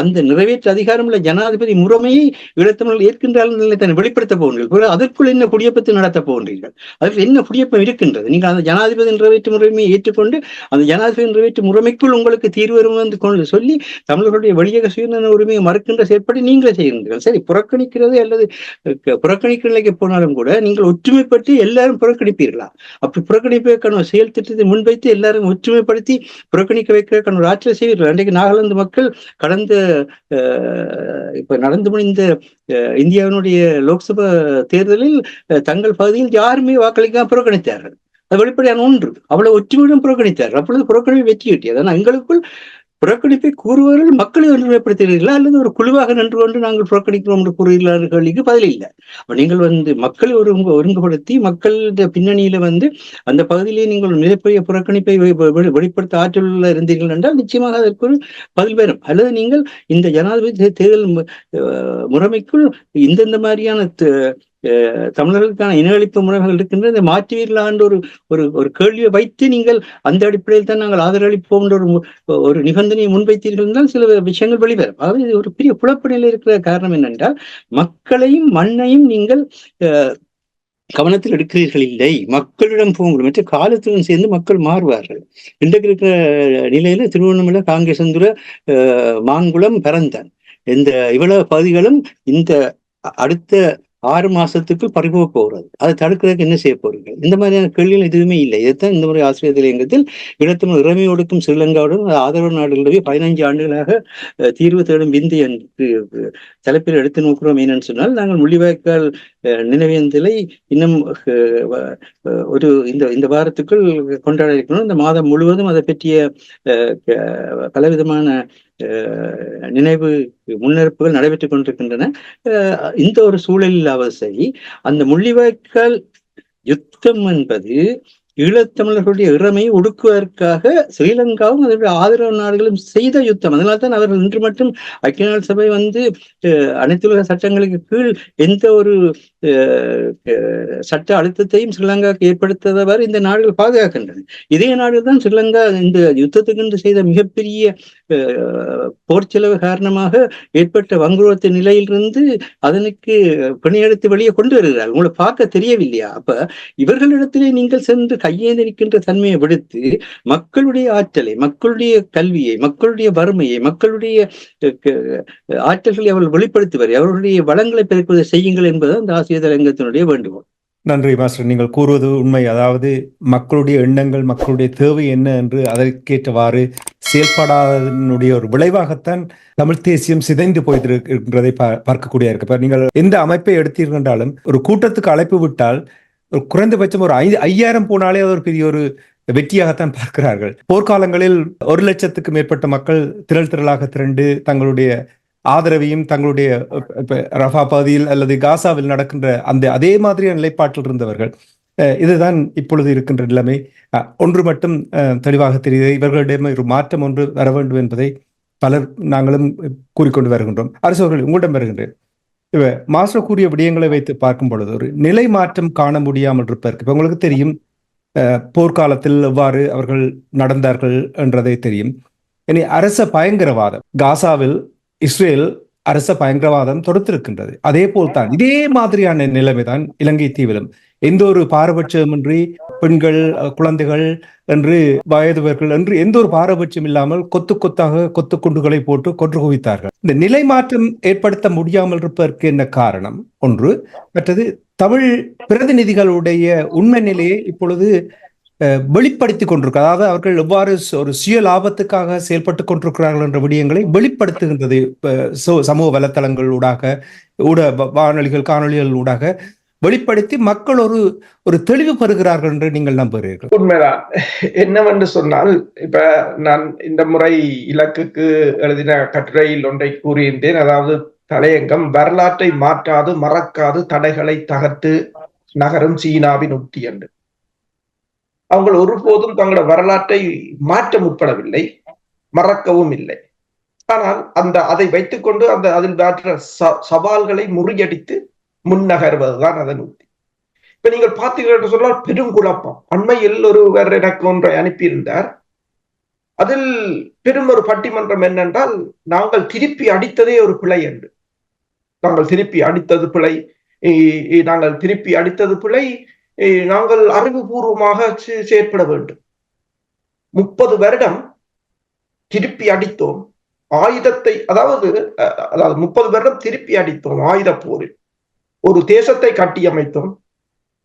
அந்த நிறைவேற்ற அதிகாரமுள்ள ஜனாதிபதி முறைமையை ஈழத்தமிழர்கள் ஏற்கின்றார்கள் வெளிப்படுத்த போகிறீர்கள். அதற்குள் என்ன குடியேற்றத்தை நடத்த போகின்றீர்கள்? அதற்கு என்ன குடியேற்றம் இருக்கின்றது? நீங்கள் அந்த ஜனாதிபதி நிறைவேற்று முறைமையை ஏற்றுக்கொண்டு அந்த ஜனாதிபதி நிறைவேற்று முறைமைக்குள் உங்களுக்கு தீர்வு வரும் என்று கொண்டு சொல்லி தமிழர்களுடைய வெளியக சுயநல உரிமையை மறுக்கின்ற செயற்படி நீங்களே செய்கின்றீர்கள். சரி, புறக்கணிக்கிறது அல்லது புறக்கணிக்கிற நிலைக்கு போனாலும் கூட நீங்கள் ஒற்றுமைப்பட்டு எல்லாரும் புறக்கணிப்பீர்களா? அப்படி புறக்கணிப்பதற்கான செயல் திட்டத்தை முன்வைத்து எல்லாரும் ஒற்றுமைப்படுத்தி புறக்கணிக்க வைக்கிறதுக்கான ஒரு ஆற்றல் செய்வீர்கள். அன்றைக்கு நாகாலாந்து மக்கள் கடந்த இப்ப நடந்து முடிந்த இந்தியாவினுடைய லோக்சபா தேர்தலில் தங்கள் பகுதியில் யாருமே வாக்களிக்காம புறக்கணித்தார்கள். அது வெளிப்படையான ஒன்று. அவ்வளவு ஒற்றுமையுடன் புறக்கணித்தார்கள். அப்பொழுது புறக்கணிப்பு வெற்றி கிட்டியது. ஆனால் எங்களுக்குள் புறக்கணிப்பை கூறுவவர்கள் மக்களை ஒன்றுமைப்படுத்துகிறீர்களா அல்லது ஒரு குழுவாக நின்று கொண்டு நாங்கள் புறக்கணிக்கிறோம் என்று கூறுகிறீர்களா கேள்விக்கு பதில் இல்லை. நீங்கள் மக்களை ஒருங்குபடுத்தி மக்களுடைய பின்னணியில அந்த பகுதியிலே நீங்கள் மிகப்பெரிய புறக்கணிப்பை வெளிப்படுத்த ஆற்றல் இருந்தீர்கள் என்றால் நிச்சயமாக அதற்கு ஒரு பதில் பெறும். அல்லது நீங்கள் இந்த ஜனாதிபதி தேர்தல் முறைமைக்குள் இந்தந்த மாதிரியான தமிழர்களுக்கான இனஅழிப்பு முறைகள் இருக்கின்ற இந்த மாற்றுவீர்களான்ற ஒரு கேள்வியை வைத்து நீங்கள் அந்த அடிப்படையில் தான் நாங்கள் ஆதரவளிப்போம் என்ற ஒரு நிபந்தனையை முன்வைத்தீர்கள் என்றால் சில விஷயங்கள் வெளிவரும். அதாவது இது ஒரு பெரிய குழப்ப நிலை இருக்கிற காரணம் என்னென்றால் மக்களையும் மண்ணையும் நீங்கள் கவனத்தில் எடுக்கிறீர்கள் இல்லை. மக்களிடம் போகும் மற்ற காலத்துடன் சேர்ந்து மக்கள் மாறுவார்கள். இன்றைக்கு இருக்கிற நிலையில திருவண்ணாமலை காங்கேசந்துர மாங்குளம் பரந்தன் இந்த இவ்வளவு பகுதிகளும் இந்த அடுத்த 6 மாசத்துக்கு பறிபோக போகிறது. அதை தடுக்கிறதுக்கு என்ன செய்ய போறீர்கள்? இந்த மாதிரியான கேள்விகள் எதுவுமே இல்லை. இதைத்தான் இந்த முறை ஆசிரியர் தலையங்கத்தில் இடத்தமிழ் இறைமையோடுக்கும் ஸ்ரீலங்காவுடன் ஆதரவு நாடுகளிடையே 15 ஆண்டுகளாக தீர்வு தேடும் விந்தை என்று தலைப்பில் எடுத்து நோக்கிறோம். என்னன்னு சொன்னால் நாங்கள் முள்ளிவாய்க்கால் நினைவேந்தலை இன்னும் இந்த வாரத்துக்குள் கொண்டாட இருக்கணும். இந்த மாதம் முழுவதும் அதை பற்றிய பலவிதமான நினைவு முன்னெடுப்புகள் நடைபெற்றுக் கொண்டிருக்கின்றன. இந்த ஒரு சூழலில் சரி அந்த முள்ளிவாய்க்கால் யுத்தம் என்பது ஈழத்தமிழர்களுடைய இறமையை ஒடுக்குவதற்காக ஸ்ரீலங்காவும் அதனுடைய ஆதரவு நாடுகளும் செய்த யுத்தம். அதனால தான் அவர்கள் இன்று மட்டும் ஐக்கிய நாடு சபை அனைத்துலக சட்டங்களுக்கு கீழ் எந்த ஒரு சட்ட அழுத்தத்தையும் ஸ்ரீலங்காவுக்கு ஏற்படுத்தவாறு இந்த நாடுகள் பாதுகாக்கின்றன. இதே நாடுகள் தான் ஸ்ரீலங்கா இந்த யுத்தத்துக்கு செய்த மிகப்பெரிய போர் செலவு காரணமாக ஏற்பட்ட வங்குரோத்த நிலையிலிருந்து அதனுக்கு பிணையெடுத்து வெளியே கொண்டு வருகிறார். உங்களை பார்க்க தெரியவில்லையா? அப்ப இவர்களிடத்திலே நீங்கள் சென்று கையேந்திருக்கின்ற தன்மையை விடுத்து மக்களுடைய ஆற்றலை, மக்களுடைய கல்வியை, மக்களுடைய வறுமையை, மக்களுடைய ஆற்றல்களை அவர்கள் வெளிப்படுத்துவார், அவர்களுடைய வளங்களை பெருக்குவதை செய்யுங்கள் என்பது அந்த ஆசிரியர் தலையங்கத்தினுடைய வேண்டுகோள். நன்றி மாஸ்டர். நீங்கள் கூறுவது உண்மை. அதாவது மக்களுடைய எண்ணங்கள், மக்களுடைய தேவை என்ன என்று அதற்கேற்றவாறு செயல்படாதனுடைய ஒரு விளைவாகத்தான் தமிழ் தேசியம் சிதைந்து போயிருக்கின்றதை பார்க்கக்கூடிய இருக்கு. நீங்கள் எந்த அமைப்பை எடுத்தீர்களென்றாலும் ஒரு கூட்டத்துக்கு அழைப்பு விட்டால் ஒரு குறைந்தபட்சம் ஒரு 5000 போனாலே அது ஒரு பெரிய ஒரு வெற்றியாகத்தான் பார்க்கிறார்கள். போர்க்காலங்களில் 1,00,000க்கு மேற்பட்ட மக்கள் திரளாக திரண்டு தங்களுடைய ஆதரவையும் தங்களுடைய ரஃபா பகுதியில் அல்லது காசாவில் நடக்கின்ற அதே மாதிரியான நிலைப்பாட்டில் இருந்தவர்கள். இதுதான் இப்பொழுது இருக்கின்ற நிலைமை. ஒன்று மட்டும் தெளிவாக தெரியுது, இவர்களிடம் ஒரு மாற்றம் ஒன்று வர வேண்டும் என்பதை பலர் நாங்களும் கூறிக்கொண்டு வருகின்றோம். அரசு அவர்கள் உங்களிடம் வருகின்றேன். மாஸ்டர் கூறிய விடயங்களை வைத்து பார்க்கும் பொழுது ஒரு நிலை மாற்றம் காண முடியாமல் இருப்பதற்கு இப்ப உங்களுக்கு தெரியும் போர்க்காலத்தில் எவ்வாறு அவர்கள் நடந்தார்கள் என்றதை தெரியும். இனி அரச பயங்கரவாதம், காசாவில் இஸ்ரேல் அரச பயங்கரவாதம் தொடுத்திருக்கின்றது. அதே போல்தான் இதே மாதிரியான நிலைமைதான் இலங்கை தீவிலும். எந்த ஒரு பாரபட்சமின்றி பெண்கள், குழந்தைகள் என்று வயதுவர்கள் என்று எந்த ஒரு பாரபட்சம் இல்லாமல் கொத்து குண்டுகளை போட்டு கொன்று குவித்தார்கள். இந்த நிலை மாற்றம் ஏற்படுத்த முடியாமல் இருப்பதற்கு என்ன காரணம்? ஒன்று. மற்றது, தமிழ் பிரதிநிதிகளுடைய உண்மை நிலையை இப்பொழுது வெளிப்படுத்திக் கொண்டிருக்கிறார். அதாவது அவர்கள் எவ்வாறு ஒரு சுய லாபத்துக்காக செயல்பட்டுக் கொண்டிருக்கிறார்கள் என்ற விடயங்களை வெளிப்படுத்துகின்றது. சமூக வலைத்தளங்களூடாக, வானொலிகள், காணொலிகள் ஊடாக வெளிப்படுத்தி மக்கள் ஒரு தெளிவு பெறுகிறார்கள் என்று நீங்கள் நம்புகிறீர்கள்? உண்மைதான். என்னவென்று சொன்னால், இப்ப நான் இந்த முறை இலக்குக்கு எழுதின கட்டுரையில் ஒன்றை கூறியிருந்தேன். அதாவது தலையங்கம் வரலாற்றை மாற்றாது மறக்காது தடைகளை தகர்த்து நகரும் சீனாவின் உத்தி என்று. அவங்க ஒருபோதும் தங்களோட வரலாற்றை மாற்ற முற்படவில்லை, மறக்கவும் இல்லை. ஆனால் அதை வைத்துக் கொண்டு அதில் மாற்ற சவால்களை முறியடித்து முன்னகர்வதுதான் அதன் உத்தி. இப்ப நீங்கள் பார்த்தீர்கள் என்று சொன்னால் பெருங்குழப்பம். அண்மையில் ஒருவர் எனக்கு ஒன்றை அனுப்பியிருந்தார். அதில் பெரும் ஒரு பட்டிமன்றம் என்னென்றால், நாங்கள் திருப்பி அடித்ததே ஒரு பிழை என்று. நாங்கள் திருப்பி அடித்தது பிழை, நாங்கள் அறிவுபூர்வமாக செயற்பட வேண்டும். 30 வருடம் திருப்பி அடித்தோம் ஆயுதத்தை, அதாவது 30 வருடம் திருப்பி அடித்தோம் ஆயுத போரில். ஒரு தேசத்தை கட்டியமைத்தோம்.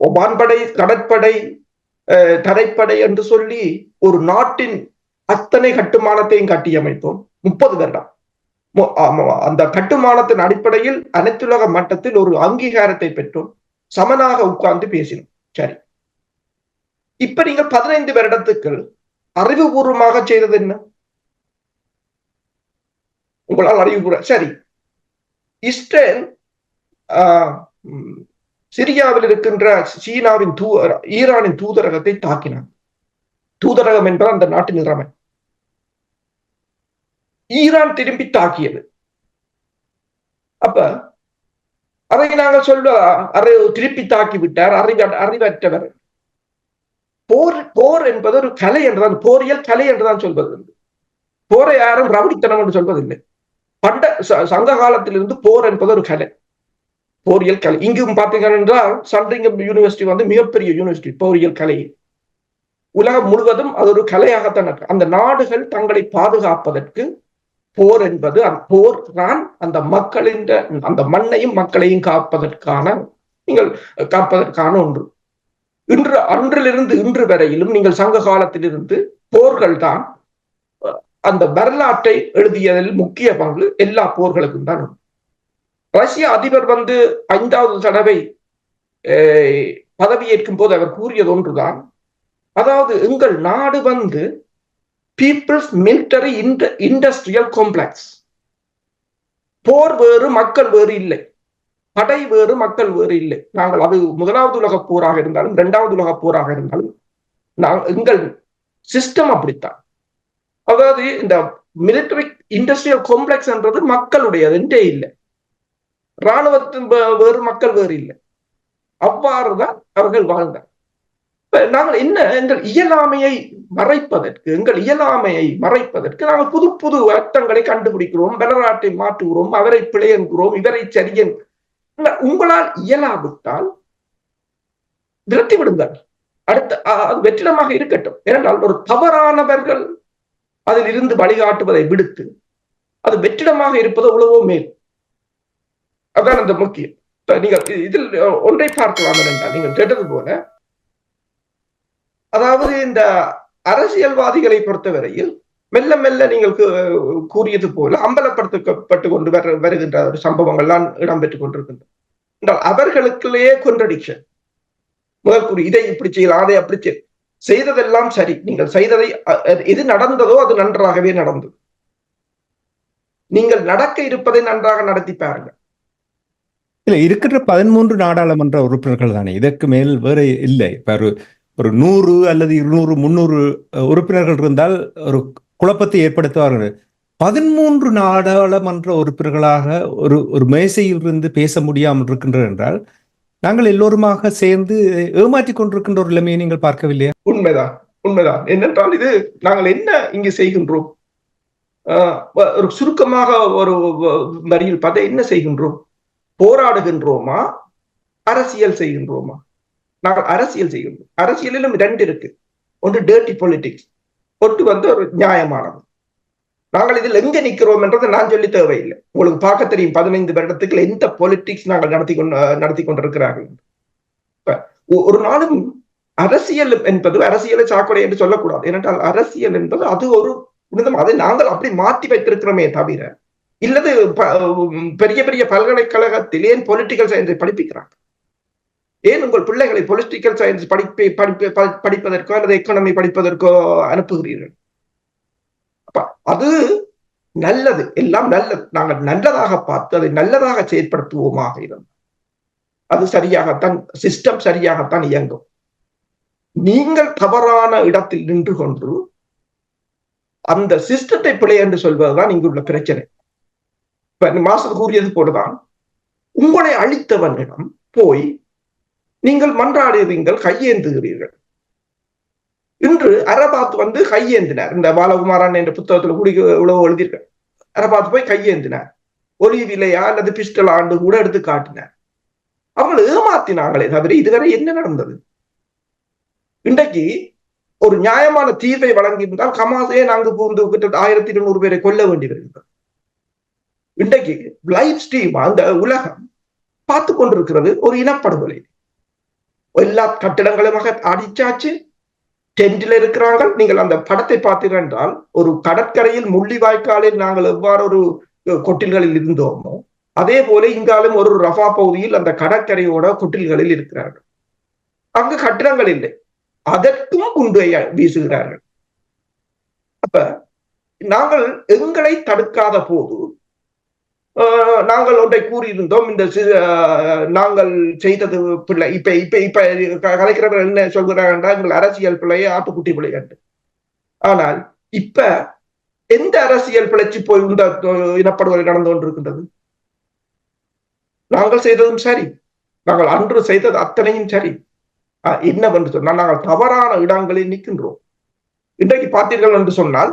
வான்படை, கடற்படை, தரைப்படை என்று சொல்லி ஒரு நாட்டின் அத்தனை கட்டுமானத்தையும் கட்டியமைத்தோம் 30 வருடம். அந்த கட்டுமானத்தின் அடிப்படையில் அனைத்துலக மட்டத்தில் ஒரு அங்கீகாரத்தை பெற்றோம். சமனாக உட்கார்ந்து பேசினோம். சரி, இப்ப நீங்க 15 வருடத்துக்கு அறிவுபூர்வமாக செய்தது என்ன? உங்களால் அறிவு சரி. இஸ்ரேல் சிரியாவில் இருக்கின்ற சீனாவின் ஈரானின் தூதரகத்தை தாக்கினார். தூதரகம் என்பது அந்த நாட்டின் நிலைமை. ஈரான் திரும்பி தாக்கியது. அப்ப அதை நாங்கள் திருப்பி தாக்கி விட்டார், அறிவற்றவர். போர் என்பது ஒரு கலை என்றுதான், போரியல் கலை என்றுதான் சொல்வது. போரை யாரும் ரவுடித்தனம் என்று சொல்வதில்லை. சங்க காலத்திலிருந்து போர் என்பது ஒரு கலை, போரியல் கலை. இங்கும் பார்த்தீங்கன்னா என்றால் சன்ரிங்கம் யூனிவர்சிட்டி வந்து மிகப்பெரிய யூனிவர்சிட்டி, போரியல் கலை. உலகம் முழுவதும் அது ஒரு கலையாகத்தான் இருக்கு. அந்த நாடுகள் தங்களை பாதுகாப்பதற்கு போர் என்பது, போர் தான் அந்த மக்களின் அந்த மண்ணையும் மக்களையும் காப்பதற்கான ஒன்று. அன்றிலிருந்து இன்று வரையிலும் நீங்கள் சங்க காலத்திலிருந்து போர்கள் தான் அந்த வரலாற்றை எழுதியதில் முக்கிய பங்கு எல்லா போர்களுக்கும் தான். ரஷ்ய அதிபர் வந்து 5வது தடவை பதவியேற்கும் போது அவர் கூறியது ஒன்றுதான், அதாவது எங்கள் நாடு வந்து பீப்புள்ஸ் மிலிட்டரி இண்டஸ்ட்ரியல் காம்ப்ளெக்ஸ். போர் வேறு மக்கள் வேறு இல்லை, படை வேறு மக்கள் வேறு இல்லை. நாங்கள் அது 1வது உலக போராக இருந்தாலும் 2வது உலக போராக இருந்தாலும் எங்கள் சிஸ்டம் அப்படித்தான். அதாவது இந்த மிலிட்டரி இண்டஸ்ட்ரியல் காம்ப்ளெக்ஸ் என்றது மக்களுடையது என்றே இல்லை. இராணுவத்தின் வேறு மக்கள் வேறு இல்லை. அவ்வாறுதான் அவர்கள் வாழ்ந்தார். நாங்கள் என்ன, எங்கள் இயலாமையை மறைப்பதற்கு நாங்கள் புது புது அர்த்தங்களை கண்டுபிடிக்கிறோம், வரலாற்றை மாற்றுகிறோம், அவரை பிழை என்கிறோம், இவரை சரியன். உங்களால் இயலாவிட்டால் விரட்டி விடுங்கள், அடுத்த அது வெற்றிடமாக இருக்கட்டும். ஏனென்றால் ஒரு தவறானவர்கள் அதில் இருந்து வழிகாட்டுவதை விடுத்து அது வெற்றிடமாக இருப்பது எவ்வளவோ மேல். அதுதான் அந்த முக்கியம். நீங்கள் இதில் ஒன்றை பார்க்கலாம் என்றால், நீங்கள் கேட்டது போல, அதாவது இந்த அரசியல்வாதிகளை பொறுத்தவரையில் மெல்ல மெல்ல நீங்கள் கூறியது போல அம்பலப்படுத்தப்பட்டு கொண்டு வருகின்ற ஒரு சம்பவங்கள்லாம் இடம்பெற்றுக் கொண்டிருக்கின்றன. என்றால் அவர்களுக்குள்ளேயே கொன்ட்ரடிக்ஷன். முதல் கூறி இதை இப்படி செய்யலாம், அதை அப்படி செய்ததெல்லாம் சரி, நீங்கள் செய்ததை எது நடந்ததோ அது நன்றாகவே நடந்தது, நீங்கள் நடக்க இருப்பதை நன்றாக நடத்தி பாருங்கள். இல்ல, இருக்கின்ற 13 நாடாளுமன்ற உறுப்பினர்கள் தானே, இதற்கு மேல் வேற இல்லை. ஒரு 100 அல்லது 200 300 உறுப்பினர்கள் இருந்தால் ஒரு குழப்பத்தை ஏற்படுத்துவார்கள். 13 நாடாளுமன்ற உறுப்பினர்களாக ஒரு மேசையில் இருந்து பேச முடியாமல் இருக்கின்றனர் என்றால் நாங்கள் எல்லோருமாக சேர்ந்து ஏமாற்றிக் கொண்டிருக்கின்ற ஒரு நிலைமையை நீங்கள் பார்க்கவில்லையா? உண்மைதான். என்னென்றால் இது நாங்கள் என்ன இங்கு செய்கின்றோம், ஒரு சுருக்கமாக ஒரு வரியில் பார்த்து என்ன செய்கின்றோம்? போராடுகின்றோமா, அரசியல் செய்கின்றோமா? நாங்கள் அரசியல் செய்கின்றோம். அரசியலிலும் 2 இருக்கு. ஒன்று டர்ட்டி பொலிட்டிக்ஸ், ஒன்று வந்து ஒரு நியாயமானது. நாங்கள் இதில் எங்க நிற்கிறோம் என்றதை நான் சொல்லி தேவையில்லை, உங்களுக்கு பார்க்க தெரியும். 15 வருடத்துக்கு எந்த பொலிட்டிக்ஸ் நாங்கள் நடத்தி கொண்டிருக்கிறார்கள். ஒரு நாளும் அரசியல் என்பது அரசியலை சாக்கடை என்று சொல்லக்கூடாது. ஏனென்றால் அரசியல் என்பது அது ஒரு அதை நாங்கள் அப்படி மாற்றி வைத்திருக்கிறோமே தவிர, இல்லது பெரிய பெரிய பல்கலைக்கழகத்தில் ஏன் பொலிட்டிக்கல் சயின்ஸை படிப்பிக்கிறாங்க? ஏன் உங்கள் பிள்ளைகளை பொலிட்டிக்கல் சயின்ஸ் படிப்பதற்கோ அல்லது எக்கானமி படிப்பதற்கோ அனுப்புகிறீர்கள்? அது நல்லது, எல்லாம் நல்லது. நாங்கள் நல்லதாக பார்த்து அதை நல்லதாக செயற்படுத்துவோமாக இருந்தால் அது சரியாகத்தான், சிஸ்டம் சரியாகத்தான் இயங்கும். நீங்கள் தவறான இடத்தில் நின்று கொண்டு அந்த சிஸ்டத்தை பிழை என்று சொல்வதுதான் இங்குள்ள பிரச்சனை. இப்ப மாஸ்டர் கூறியது போலதான், உங்களை அழித்தவனிடம் போய் நீங்கள் மன்றாடுவீங்கள், கையேந்துகிறீர்கள். இன்று அரபாத் வந்து கையேந்தினார். இந்த பாலகுமாரன் என்ற புத்தகத்துல கூட இவ்வளவு எழுதியிருக்க. அரபாத் போய் கையேந்தினார், ஒலி விலையா அல்லது பிஸ்டல் ஆண்டு கூட எடுத்து காட்டினார். அவங்களை ஏமாத்தினாங்களே தவிர இதுவரை என்ன நடந்தது? இன்றைக்கு ஒரு நியாயமான தீர்வை வழங்கியிருந்தால் கமாசே நான்கு பூந்து 1200 பேரை கொல்ல வேண்டி வருகிறது. இன்றைக்கு லைவ் ஸ்ட்ரீம் அந்த உலகம் பார்த்து கொண்டிருக்கிறது ஒரு இனப்படுகொலை. எல்லா கட்டிடங்களுமாக அடிச்சாச்சு, டென்ட்ல இருக்கிறாங்க. நீங்கள் அந்த படத்தை பார்த்தீர்கள் என்றால், ஒரு கடற்கரையில் முள்ளிவாய்க்காலில் நாங்கள் எவ்வாறு ஒரு கொட்டில்களில் இருந்தோமோ அதே போல இங்காலும் ஒரு ரஃபா பகுதியில் அந்த கடற்கரையோட கொட்டில்களில் இருக்கிறார்கள். அங்கு கட்டிடங்கள் இல்லை, அதற்கும் குண்டு வீசுகிறார்கள். அப்ப நாங்கள் எங்களை தடுக்காத போது நாங்கள் ஒன்றை கூறியிருந்தோம், இந்த நாங்கள் செய்தது பிள்ளை. இப்ப இப்ப இப்ப கலைக்கிறவர் என்ன சொல்கிறாங்கன்னா, எங்கள் அரசியல் பிள்ளையை ஆட்டுக்குட்டி பிள்ளை கண்டு. ஆனால் இப்ப எந்த அரசியல் பிழைச்சி போய் இந்த இனப்படுகொலை நடந்து கொண்டிருக்கின்றது? நாங்கள் செய்ததும் சரி, நாங்கள் அன்று செய்தது அத்தனையும் சரி. என்னவென்று சொன்னால், நாங்கள் தவறான இடங்களில் நிற்கின்றோம். இன்றைக்கு பார்த்தீர்கள் என்று சொன்னால்,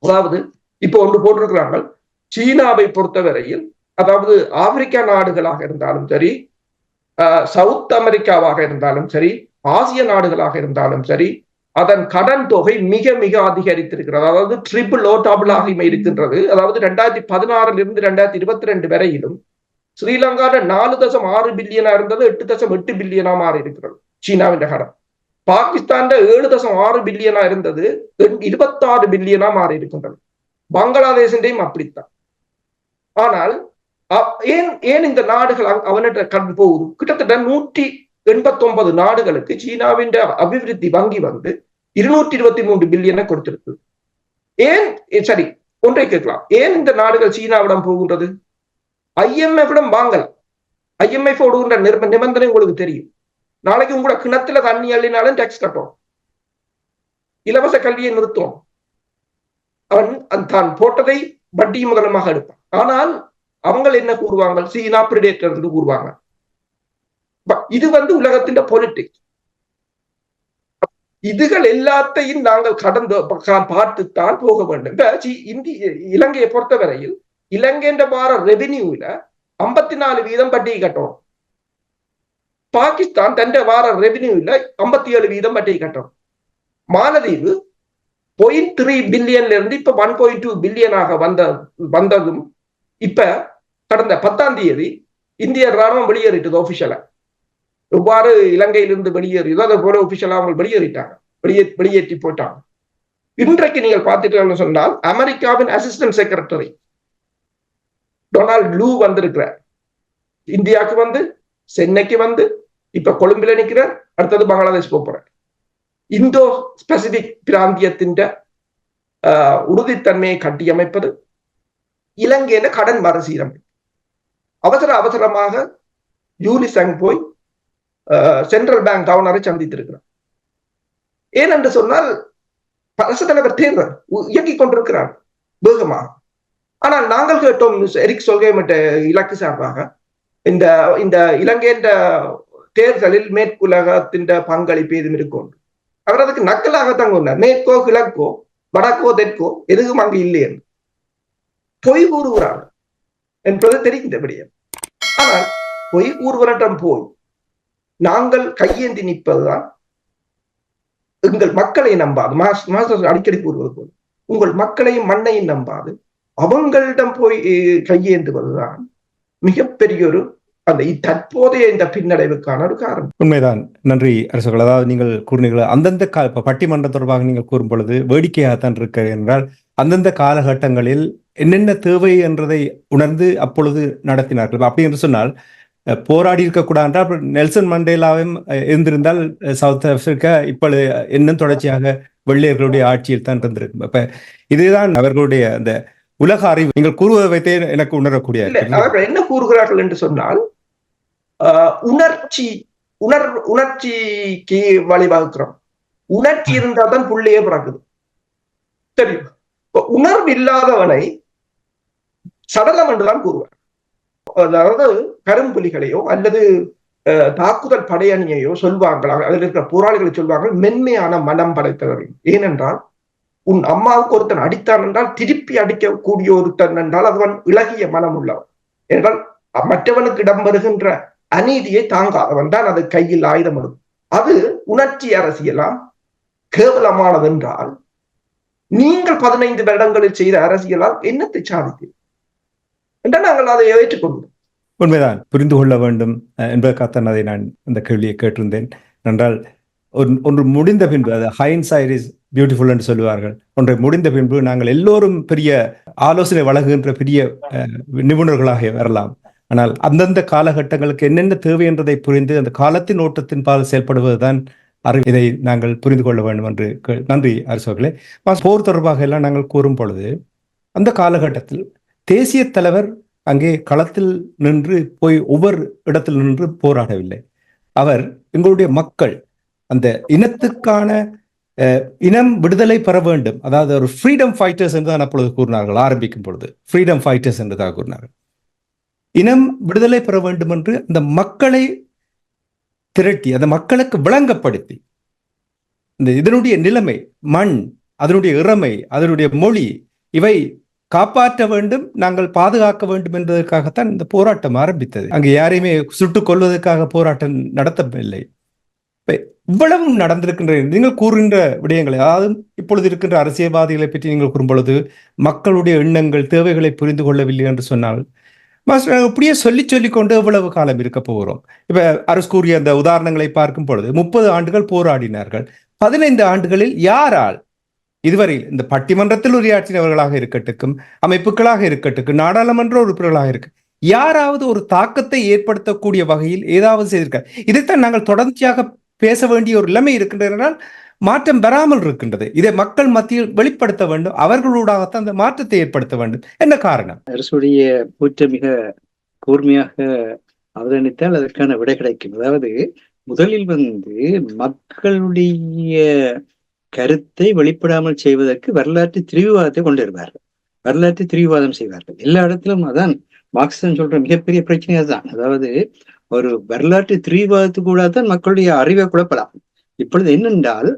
அதாவது இப்போ ஒன்று போட்டிருக்கிறார்கள், சீனாவை பொறுத்தவரையில், அதாவது ஆப்பிரிக்கா நாடுகளாக இருந்தாலும் சரி, சவுத் அமெரிக்காவாக இருந்தாலும் சரி, ஆசிய நாடுகளாக இருந்தாலும் சரி, அதன் கடன் தொகை மிக மிக அதிகரித்திருக்கிறது. அதாவது டபுள் ஆகி இருக்கின்றது. அதாவது 2016 2022 வரையிலும் ஸ்ரீலங்காவோட 4.6 பில்லியனா இருந்தது 8.8 பில்லியனா மாறி இருக்கிறது சீனாவின் கடன். பாகிஸ்தான் 7.6 பில்லியனா இருந்தது 26 பில்லியனா மாறி இருக்கின்றது. பங்களாதேஷையும் அப்படித்தான். ஆனால் ஏன் இந்த நாடுகள் அவனிட்ட கடன் போகுது? கிட்டத்தட்ட 189 நாடுகளுக்கு சீனாவின் அபிவிருத்தி வங்கி வந்து 223 பில்லியனை கொடுத்திருக்கு. ஏன்? சரி, ஒன்றை கேட்கலாம், ஏன் இந்த நாடுகள் சீனாவிடம் போகின்றது? IMF-இடம் வாங்கலாம். IMF ஓடுகின்ற நிபந்தனை உங்களுக்கு தெரியும். நாளைக்கு உங்களோட கிணத்துல தண்ணி அள்ளினாலும் டாக்ஸ் கட்டும், இலவச கல்வியை நிறுத்தும், அவன் தான் போட்டதை வட்டி முதலமாக எடுப்பான். ஆனால் அவங்க என்ன கூறுவாங்க? சீனா பிரிடேட்டர் என்று கூறுவாங்க. இது வந்து உலகத்தின் பொலிட்டிக்ஸ். இதுகள் எல்லாத்தையும் நாங்கள் கடந்து பார்த்துத்தான் போக வேண்டும். இலங்கையை பொறுத்தவரையில் இலங்கை வார ரெவென்யூல 54% வட்டியை கட்டும். பாகிஸ்தான் தன் வார ரெவென்யூல 57% வட்டியை கட்டும். மாலதீவு 0.3 பில்லியன்ல இருந்து இப்ப 1.2 பில்லியனாக வந்ததும் இப்ப கடந்த 10ஆம் தேதி இந்திய ராணுவம் வெளியேறிட்டது ஒபிஷியலா. எவ்வாறு இலங்கையிலிருந்து வெளியேறியதோ அதை போல ஒபிஷியலா அவங்க வெளியேறிட்டாங்க, வெளியேற்றி போட்டாங்க. இன்றைக்கு நீங்கள் பார்த்துட்டீங்கன்னு சொன்னால், அமெரிக்காவின் அசிஸ்டன்ட் செக்ரட்டரி டொனால்ட் லூ வந்திருக்கிறார். இந்தியாவுக்கு வந்து, சென்னைக்கு வந்து, இப்ப கொழும்பில நிற்கிறார். அடுத்தது பங்களாதேஷ் போறார். இந்தோ பசிபிக் பிராந்தியத்தின் உறுதித்தன்மையை கட்டியமைப்பது, இலங்கையில கடன் மறுசீரமைப்பு. அவசரமாக யூலிசங் போய் சென்ட்ரல் பேங்க் கவர்னரை சந்தித்திருக்கிறார். ஏனென்று சொன்னால், அரசு தலைவர் தேர்தல் இயக்கிக் கொண்டிருக்கிறார் வேகமாக. ஆனால் நாங்கள் கேட்டோம் எரிக் சொல்கை இலக்கு சார்பாக, இந்த இலங்கையின் தேர்தலில் மேற்குலகத்தின் பங்களிப்பு எதுவும் இருக்கும். அவர் அதுக்கு நக்கலாகத்தான் கொண்டார். மேற்கோ கிழக்கோ வடக்கோ தெற்கோ எதுவும் அங்கு இல்லை என்று பொய் கூறுகிறார்கள் என்பது தெரிந்தபடியே. ஆனால் பொய் கூறுவரிடம் போய் நாங்கள் கையேந்தி நிற்பதுதான் எங்கள் மக்களை நம்பாது. மாஸ்டர் அடிக்கடி கூறுவது போல், உங்கள் மக்களையும் மண்ணையும் நம்பாது அவங்களிடம் போய் கையேந்துவதுதான் மிகப்பெரிய ஒரு அந்த தற்போதைய இந்த பின்னடைவுக்கான ஒரு காரணம். உண்மைதான். நன்றி அரசுகள். அதாவது நீங்கள் கூறினீர்கள், அந்தந்த பட்டிமன்றம் தொடர்பாக நீங்கள் கூறும் பொழுது வேடிக்கையாகத்தான் இருக்க என்றால், அந்தந்த காலகட்டங்களில் என்னென்ன தேவை என்றதை உணர்ந்து அப்பொழுது நடத்தினார்கள். அப்படி என்று சொன்னால், போராடி இருக்கக்கூடாது என்றால் நெல்சன் மண்டேலாவும் இருந்திருந்தால் சவுத் ஆப்பிரிக்கா இப்பொழுது இன்னும் தொடர்ச்சியாக வெள்ளையர்களுடைய ஆட்சியில் தான் இருந்திருக்கும். அப்ப இதுதான் அவர்களுடைய அந்த உலக அறிவு. நீங்கள் கூறுவதை வைத்தே எனக்கு உணரக்கூடிய. அவர்கள் என்ன கூறுகிறார்கள் என்று சொன்னால், உணர்ச்சிக்கு வழிவகுக்கிறோம். உணர்ச்சி இருந்தால் தான் புள்ளையே பிறக்குது, தெரியும். உணர்வு இல்லாதவனை சடலம் என்றுதான் கூறுவார். அதாவது கரும்புலிகளையோ அல்லது தாக்குதல் படையணியையோ சொல்வாங்களா, அதில் இருக்கிற போராளிகளை சொல்வார்கள் மென்மையான மனம் படைத்தவர்கள். ஏனென்றால், உன் அம்மாவுக்கு ஒருத்தன் அடித்தான் என்றால் திருப்பி அடிக்கக்கூடிய ஒருத்தன் என்றால் அவன் இளகிய மனம் உள்ளவன். என்றால் மற்றவனுக்கு இடம் வருகின்ற அநீதியை தாங்காதவன் தான் அது கையில் ஆயுதம் எடுக்கும். அது உணர்ச்சி அரசியலாம் கேவலமானது என்றால், நீங்கள் 15 வருடங்களில் செய்த அரசியலால் என்னத்தை சாதித்தீர்கள் என்றால் நாங்கள் அதை ஏற்றுக்கொண்டோம். உண்மைதான், புரிந்து கொள்ள வேண்டும் என்பதற்காகத்தான் அதை நான் இந்த கேள்வியை கேட்டிருந்தேன். என்றால் ஒன்று முடிந்த பின்பு, அது ஹைண்ட்சைட் இஸ் பியூட்டிஃபுல் என்று சொல்லுவார்கள். ஒன்றை முடிந்த பின்பு நாங்கள் எல்லோரும் பெரிய ஆலோசனை வழங்குகின்ற பெரிய நிபுணர்களாக வரலாம். ஆனால் அந்தந்த காலகட்டங்களுக்கு என்னென்ன தேவை என்றதை புரிந்து அந்த காலத்தின் ஓட்டத்தின் பால் செயல்படுவதுதான் அறிவு. இதை நாங்கள் புரிந்து கொள்ள வேண்டும் என்று. நன்றி அரசர்களே. போர் தொடர்பாக எல்லாம் நாங்கள் கூறும் பொழுது, அந்த காலகட்டத்தில் தேசிய தலைவர் அங்கே களத்தில் நின்று போய் ஒவ்வொரு இடத்தில் நின்று போராடவில்லை. அவர் எங்களுடைய மக்கள் அந்த இனத்துக்கான இனம் விடுதலை பெற வேண்டும், அதாவது ஒரு ஃப்ரீடம் ஃபைட்டர்ஸ் என்று தான் அப்பொழுது கூறினார்கள். ஆரம்பிக்கும் பொழுது ஃப்ரீடம் ஃபைட்டர்ஸ் என்று தான் கூறினார்கள். இனம் விடுதலை பெற வேண்டும் என்று அந்த மக்களை திரட்டி அந்த மக்களுக்கு விளங்கப்படுத்தி இதனுடைய நிலைமை, மண், அதனுடைய இறமை, அதனுடைய மொழி, இவை காப்பாற்ற வேண்டும், நாங்கள் பாதுகாக்க வேண்டும் என்பதற்காகத்தான் இந்த போராட்டம் ஆரம்பித்தது. அங்கு யாரையுமே சுட்டுக் கொள்வதற்காக போராட்டம் நடத்தவில்லை. இவ்வளவும் நடந்திருக்கின்ற நீங்கள் கூறுகின்ற விடயங்களை, அதாவது இப்பொழுது இருக்கின்ற அரசியல்வாதிகளை பற்றி நீங்கள் கூறும் பொழுது மக்களுடைய எண்ணங்கள், தேவைகளை புரிந்து கொள்ளவில்லை என்று சொன்னால் இப்படியே சொல்லிக் கொண்டு எவ்வளவு காலம் இருக்க போகிறோம்? இப்ப அரசு கூறிய அந்த உதாரணங்களை பார்க்கும் பொழுது 30 ஆண்டுகள் போராடினார்கள். 15 ஆண்டுகளில் யாரால் இதுவரையில் இந்த பட்டிமன்றத்தில் உரையாற்றினவர்களாக இருக்கட்டும், அமைப்புகளாக இருக்கட்டும், நாடாளுமன்ற உறுப்பினர்களாக இருக்கு, யாராவது ஒரு தாக்கத்தை ஏற்படுத்தக்கூடிய வகையில் ஏதாவது செய்திருக்க? இதைத்தான் நாங்கள் தொடர்ச்சியாக பேச வேண்டிய ஒரு நிலைமை இருக்கின்றனால் மாற்றம் வராமல் இருக்கின்றது. இதை மக்கள் மத்தியில் வெளிப்படுத்த வேண்டும், அவர்களூடாகத்தான் அந்த மாற்றத்தை ஏற்படுத்த வேண்டும். என்ன காரணம்? அரசுடைய கூற்றை மிக கூர்மையாக அவதானித்தால் அதற்கான விடை கிடைக்கும். அதாவது முதலில் மக்களுடைய கருத்தை வெளிப்படாமல் செய்வதற்கு வரலாற்று திரிவுவாதத்தை கொண்டு வருவார்கள், வரலாற்று திரிவுவாதம் செய்வார்கள். எல்லா இடத்திலும் அதான் மார்க்சிசம் சொல்ற மிகப்பெரிய பிரச்சனை அதுதான். அதாவது ஒரு வரலாற்று திரிவுவாதத்துக்கு கூட தான் மக்களுடைய அறிவை குழப்பலாம். இப்பொழுது என்னென்றால்,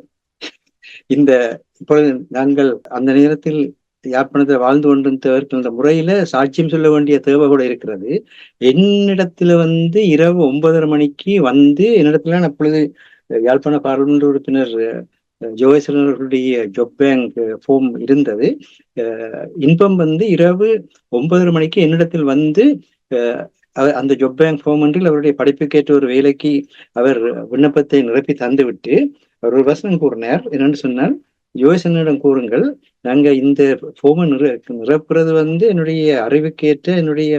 இப்பொழுது நாங்கள் அந்த நேரத்தில் யாழ்ப்பாணத்தில் வாழ்ந்து கொண்டிருந்த முறையில சாட்சியம் சொல்ல வேண்டிய தேவை கூட இருக்கிறது. என்னிடத்துல இரவு 9:30 மணிக்கு என்னிடத்துல அப்பொழுது யாழ்ப்பாண பாராளுமன்ற உறுப்பினர் ஜோயசன் அவர்களுடைய ஜாப் பேங்க் ஃபார்ம் இருந்தது. இன்பம் இரவு 9:30 மணிக்கு என்னிடத்தில் அந்த ஜாப் பேங்க் ஃபார்ம் ஒன்றில் அவருடைய படிப்புக்கேற்ற ஒரு வேலைக்கு அவர் விண்ணப்பத்தை நிரப்பி தந்துவிட்டு அவர் ஒரு வசனம் கூறினார். என்னன்னு சொன்னால், ஜோயசனிடம் கூறுங்கள், நாங்க இந்த ஃபார்மை நிரப்புறது என்னுடைய அறிவுக்கேற்ற என்னுடைய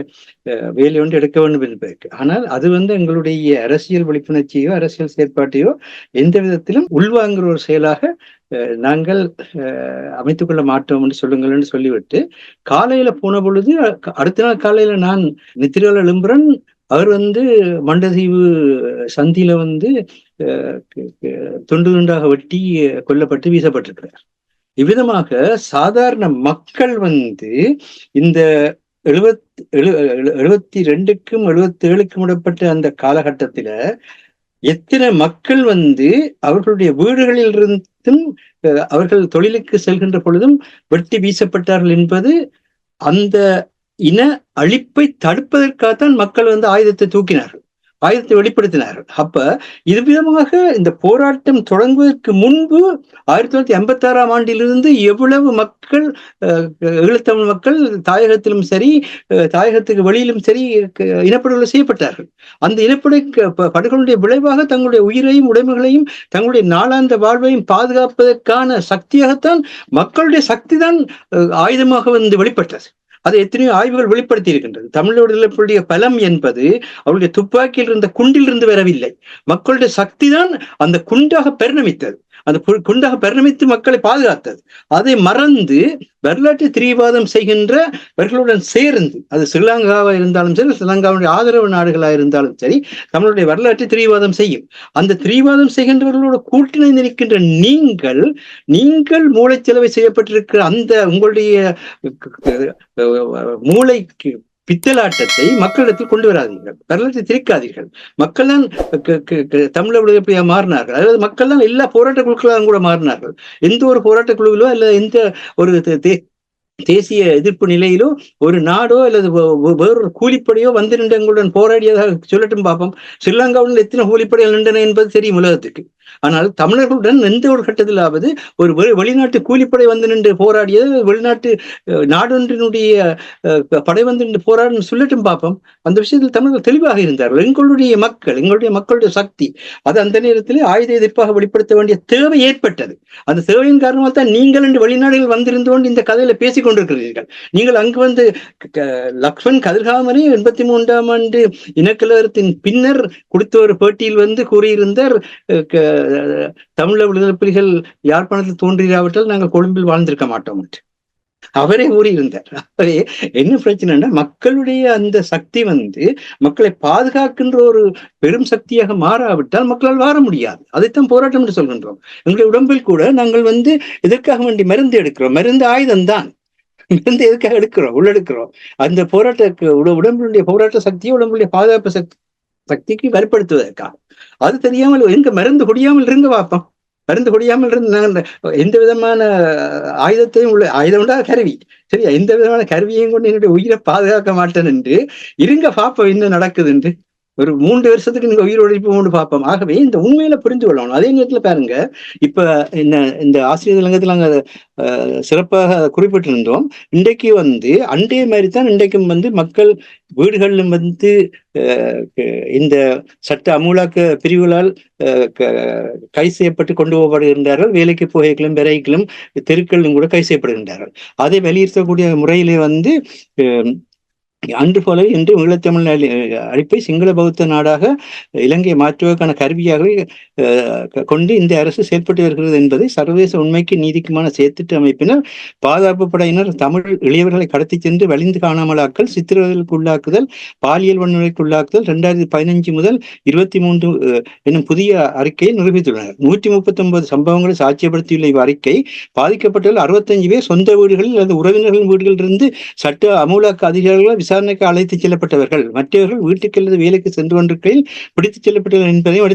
வேலை ஒன்று எடுக்க வேண்டும் என்பதற்கு. ஆனால் அது எங்களுடைய அரசியல் விழிப்புணர்ச்சியோ அரசியல் செயற்பாட்டையோ எந்த விதத்திலும் உள்வாங்குற ஒரு செயலாக நாங்கள் அமைத்துக் கொள்ள மாட்டோம் என்று சொல்லுங்கள் என்று சொல்லிவிட்டு காலையில போன பொழுது, அடுத்த நாள் காலையில நான் நித்திரையில எழும்புறன். அவர் மண்டதீவு சந்தியில துண்டு துண்டாக வெட்டி கொல்லப்பட்டு வீசப்பட்டிருக்கிறார். இவ்விதமாக சாதாரண மக்கள் இந்த 72க்கும் 77க்கும் இடப்பட்ட அந்த காலகட்டத்தில எத்தனை மக்கள் அவர்களுடைய வீடுகளில் இருந்தும் அவர்கள் தொழிலுக்கு செல்கின்ற பொழுதும் வெட்டி வீசப்பட்டார்கள் என்பது அந்த இன அழிப்பை தடுப்பதற்காகத்தான் மக்கள் ஆயுதத்தை தூக்கினார்கள், ஆயுதத்தை வெளிப்படுத்தினார்கள். அப்ப இது விதமாக இந்த போராட்டம் தொடங்குவதற்கு முன்பு 1956ஆம் ஆண்டிலிருந்து எவ்வளவு மக்கள், ஈழத்தமிழ் மக்கள் தாயகத்திலும் சரி தாயகத்துக்கு வெளியிலும் சரி இனப்படுகொலை செய்யப்பட்டார்கள். அந்த படுகொலையுடைய விளைவாக தங்களுடைய உயிரையும் உடைமைகளையும் தங்களுடைய நாளாந்த வாழ்வையும் பாதுகாப்பதற்கான சக்தியாகத்தான் மக்களுடைய சக்தி தான் ஆயுதமாக வெளிப்பட்டது. அதை எத்தனையோ ஆய்வுகள் வெளிப்படுத்தி இருக்கின்றது. தமிழர்களுடைய பலம் என்பது அவருடைய துப்பாக்கியில் இருந்த குண்டில் இருந்து வரவில்லை, மக்களுடைய சக்தி தான் அந்த குண்டாக பரிணமித்தது, அந்த குண்டாக பரிணமித்து மக்களை பாதுகாத்தது. அதை மறந்து வரலாற்று திரிவாதம் செய்கின்றவர்களுடன் சேர்ந்து, அது ஸ்ரீலங்காவா இருந்தாலும் சரி, ஸ்ரீலங்காவுடைய ஆதரவு நாடுகளாக இருந்தாலும் சரி, தமிழுடைய வரலாற்று திரிவாதம் செய்யும். அந்த திரிவாதம் செய்கின்றவர்களோட கூட்டிணைந்து நிற்கின்ற நீங்கள் மூளைச்செலவை செய்யப்பட்டிருக்கிற அந்த உங்களுடைய மூளைக்கு பித்தலாட்டத்தை மக்களிடத்தில் கொண்டு வராதீர்கள், வரலாற்றை திரிக்காதீர்கள். மக்கள் தான் தமிழர்களுடைய எப்படியா மாறினார்கள், அதாவது மக்கள் தான் எல்லா போராட்ட குழுக்களாலும் கூட மாறினார்கள். எந்த ஒரு போராட்ட குழுவிலோ அல்ல எந்த ஒரு தேசிய எதிர்ப்பு நிலையிலோ ஒரு நாடோ அல்லது வேறொரு கூலிப்படையோ நின்று எங்களுடன் போராடியதாக சொல்லட்டும் பார்ப்போம். ஸ்ரீலங்காவுடன் எத்தனை கூலிப்படைகள் நின்றன என்பது தெரியும் உலகத்துக்கு. ஆனால் தமிழர்களுடன் எந்த ஒரு கட்டத்திலாவது ஒரு வெளிநாட்டு கூலிப்படை நின்று போராடியது, வெளிநாட்டு நாடொன்றினுடைய படை நின்று போராடு சொல்லட்டும் பார்ப்போம். அந்த விஷயத்தில் தமிழர்கள் தெளிவாக இருந்தார்கள். எங்களுடைய மக்களுடைய சக்தி அது அந்த நேரத்திலே ஆயுத எதிர்ப்பாக வெளிப்படுத்த வேண்டிய தேவை ஏற்பட்டது. அந்த தேவையின் காரணமாக தான் நீங்கள் என்று வெளிநாடுகள் வந்திருந்து கொண்டு இந்த கதையில பேசிக் கொண்டிருக்கிறீர்கள். நீங்கள் அங்கு லக்ஷ்மண் கதிர்காமரே 83ஆம் ஆண்டு இனக்கலவரத்தின் பின்னர் கொடுத்த ஒரு பேட்டியில் கூறியிருந்தார், தமிழக விடுதலை புலிகள் யாழ்ப்பாணத்தில் தோன்றியாவிட்டால் நாங்கள் கொழும்பில் வாழ்ந்திருக்க மாட்டோம் என்று. அவரே கூறியிருந்தார். அவரே என்ன பிரச்சனைன்னா, மக்களுடைய அந்த சக்தி மக்களை பாதுகாக்கின்ற ஒரு பெரும் சக்தியாக மாறாவிட்டால் மக்களால் வாழ முடியாது. அதைத்தான் போராட்டம் என்று சொல்கின்றோம். எங்களுடைய உடம்பில் கூட நாங்கள் எதற்காக வேண்டி மருந்து எடுக்கிறோம். மருந்து ஆயுதம் தான். மருந்து எதுக்காக உள்ளெடுக்கிறோம். அந்த உடம்புடைய போராட்ட சக்தியை உடம்புடைய பாதுகாப்பு சக்திக்கு வலுப்படுத்துவதற்காக. அது தெரியாமல் எங்க மருந்து குடியாமல் இருங்க பார்ப்போம். மருந்து குடியாமல் இருந்து நாங்கள் எந்த விதமான ஆயுதத்தையும் ஆயுதம் உண்டா கருவி, சரியா, எந்த விதமான கருவியையும் கொண்டு என்னுடைய உயிரை பாதுகாக்க மாட்டேன் என்று இருங்க பார்ப்போம் என்ன நடக்குது என்று. ஒரு 3 வருஷத்துக்கு நீங்க உயிர் உழைப்பு கொண்டு பார்ப்போம். ஆகவே இந்த உண்மையில புரிந்து கொள்ளணும். அதே நேரத்துல பாருங்க, இப்ப இந்த ஆசிரியர் இலங்கத்தில் நாங்க சிறப்பாக குறிப்பிட்டிருந்தோம். இன்றைக்கு அன்றைய மாதிரி தான் இன்றைக்கும் மக்கள் வீடுகளிலும் இந்த சட்ட அமுலாக்க பிரிவுகளால் கை செய்யப்பட்டு கொண்டு போகப்படுகின்றார்கள். வேலைக்கு போகைகளும் விரைகளும் தெருக்களிலும் கூட கை செய்யப்படுகின்றார்கள். அதை வலியுறுத்தக்கூடிய முறையிலே அன்று போல இன்று ஈழத்தமிழ் அழைப்பை சிங்கள பௌத்த நாடாக இலங்கையை மாற்றுவதற்கான கருவியாக கொண்டு இந்த அரசு செயல்பட்டு வருகிறது என்பதை சர்வதேச உண்மைக்கு நீதிக்குமான செயற்திட்ட அமைப்பினர், பாதுகாப்பு படையினர் தமிழ் இளையவர்களை கடத்தி சென்று வலிந்து காணாமலாக்கல், சித்திரவதைகளுக்கு உள்ளாக்குதல், பாலியல் வன்முறைக்கு உள்ளாக்குதல் 2015 முதல் 23 என்னும் புதிய அறிக்கையை நிரூபித்துள்ளனர். 139 சம்பவங்களை சாட்சியப்படுத்தியுள்ள இவ்வறிக்கை பாதிக்கப்பட்டுள்ள 65 பேர் சொந்த வீடுகளில் அல்லது உறவினர்களின் வீடுகளிலிருந்து சட்ட அமுலாக்க அதிகாரிகளால் விசாரணைக்கு அழைத்துச் செல்லப்பட்டவர்கள், மற்றவர்கள் வீட்டுக்கு அல்லது வேலைக்கு சென்று கொண்டிருக்கையில் பிடித்துச் செல்லப்பட்டவர்கள் என்பதையும்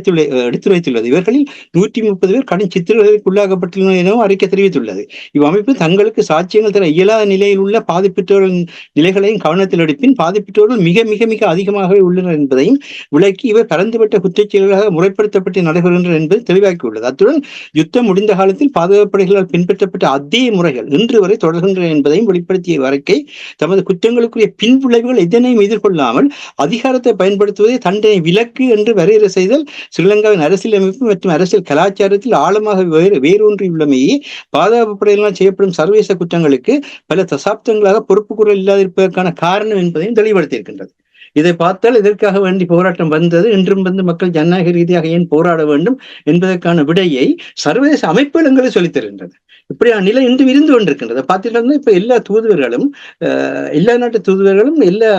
எடுத்து வைத்துள்ளது. இவர்களில் 130 பேர் கடும் சித்திரவதைக்கு உள்ளாக்கப்பட்டுள்ளனர் எனவும் அறிக்கை தெரிவித்துள்ளது. இவ்வமைப்பு தங்களுக்கு சாட்சியங்கள் தர இயலாத நிலையில் உள்ள பாதிப்பற்றவர்களின் நிலைகளையும் கவனத்தில் எடுப்பின் பாதிப்பற்றவர்கள் மிக மிக மிக அதிகமாகவே உள்ளனர் என்பதையும் விளக்கி இவர் பரந்துபட்ட குற்றச்செயல்களாக முறைப்படுத்தப்பட்டு நடைபெறுகின்றனர் என்பதை தெளிவாக்கியுள்ளது. அத்துடன் யுத்தம் முடிந்த காலத்தில் பாதுகாப்பு படைகளால் பின்பற்றப்பட்ட அதே முறைகள் இன்று வரை தொடர்கின்றன என்பதையும் வெளிப்படுத்திய அறிக்கை தமது குற்றங்களுக்குரிய பின்விளைவுகள் எதனையும் எதிர்கொள்ளாமல் அதிகாரத்தை பயன்படுத்துவதை தண்டனை விலக்கு என்று வரையறை செய்தல் ஸ்ரீலங்காவின் அரசியலமைப்பு மற்றும் அரசியல் கலாச்சாரத்தில் ஆழமாக வேரூன்றியுள்ளமையே பாதுகாப்பு படையினால் செய்யப்படும் சர்வதேச குற்றங்களுக்கு பல தசாப்தங்களாக பொறுப்பு குரல் இல்லாதிருப்பதற்கான காரணம் என்பதையும் தெளிவுபடுத்தியிருக்கின்றது. இதை பார்த்தால் இதற்காக வேண்டி போராட்டம் வந்தது, இன்றும் மக்கள் ஜனநாயக ரீதியாக ஏன் போராட வேண்டும் என்பதற்கான விடையை சர்வதேச அமைப்புகளை சொல்லித் தருகின்றது. இப்படியான நிலை இன்றும் இருந்து கொண்டிருக்கின்றது. பார்த்தீங்கன்னா இப்ப எல்லா தூதுவர்களும் எல்லா நாட்டு தூதுவர்களும் எல்லா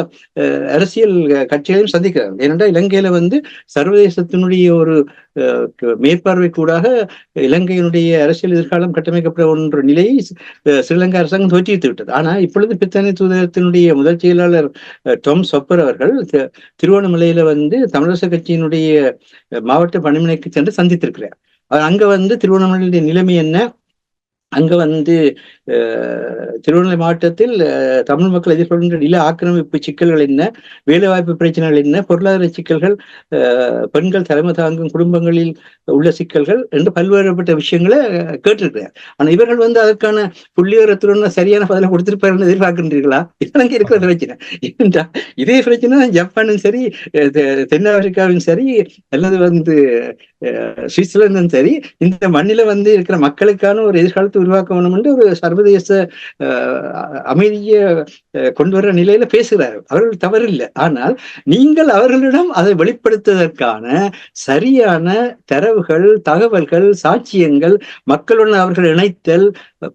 அரசியல் கட்சிகளையும் சந்திக்கிறார்கள். ஏனென்றால் இலங்கையில சர்வதேசத்தினுடைய ஒரு மேற்பார்வை கூடாக இலங்கையினுடைய அரசியல் எதிர்காலம் கட்டமைக்கப்பட ஒன்ற நிலையை ஸ்ரீலங்கா அரசாங்கம் தோற்றுவித்து விட்டது. ஆனா இப்பொழுது பிரித்தானிய தூதரகத்தினுடைய முதல் செயலாளர் டாம் சொப்பர் அவர்கள் திருவண்ணாமலையில தமிழரசு கட்சியினுடைய மாவட்ட பணிமனைக்கு சென்று சந்தித்திருக்கிறார். அங்க திருவண்ணாமலையுடைய நிலைமை என்ன, அங்க திருவண்ணாமலை மாவட்டத்தில் தமிழ் மக்கள் எதிர்கொள்கின்ற நில ஆக்கிரமிப்பு சிக்கல்கள் என்ன, வேலைவாய்ப்பு பிரச்சனைகள் என்ன, பொருளாதார சிக்கல்கள், பெண்கள் தலைமை தாங்கும் குடும்பங்களில் உள்ள சிக்கல்கள் என்று பல்வேறுபட்ட விஷயங்களை கேட்டிருக்கிறார். ஆனா இவர்கள் அதற்கான புள்ளிவிவரத்துடன் சரியான பதிலை கொடுத்திருப்பார்கள் எதிர்பார்க்கின்றீர்களா? இதெல்லாம் இருக்கிற பிரச்சனை. ஏனென்றா இதே பிரச்சனை ஜப்பானும் சரி, தென்னாப்பிரிக்காவும் சரி, அல்லது சுவிட்சர்லாந்தும் சரி, இந்த மண்ணில இருக்கிற மக்களுக்கான ஒரு எதிர்காலத்தை உருவாக்க வேணும் என்று ஒரு சர்வதேச அமைதியை கொண்டு வர நிலையில பேசுகிறார்கள். அவர்கள் தவறில்லை. ஆனால் நீங்கள் அவர்களிடம் அதை வெளிப்படுத்துவதற்கான சரியான தரவுகள், தகவல்கள், சாட்சியங்கள், மக்களுடன் அவர்கள் இணைத்தல்,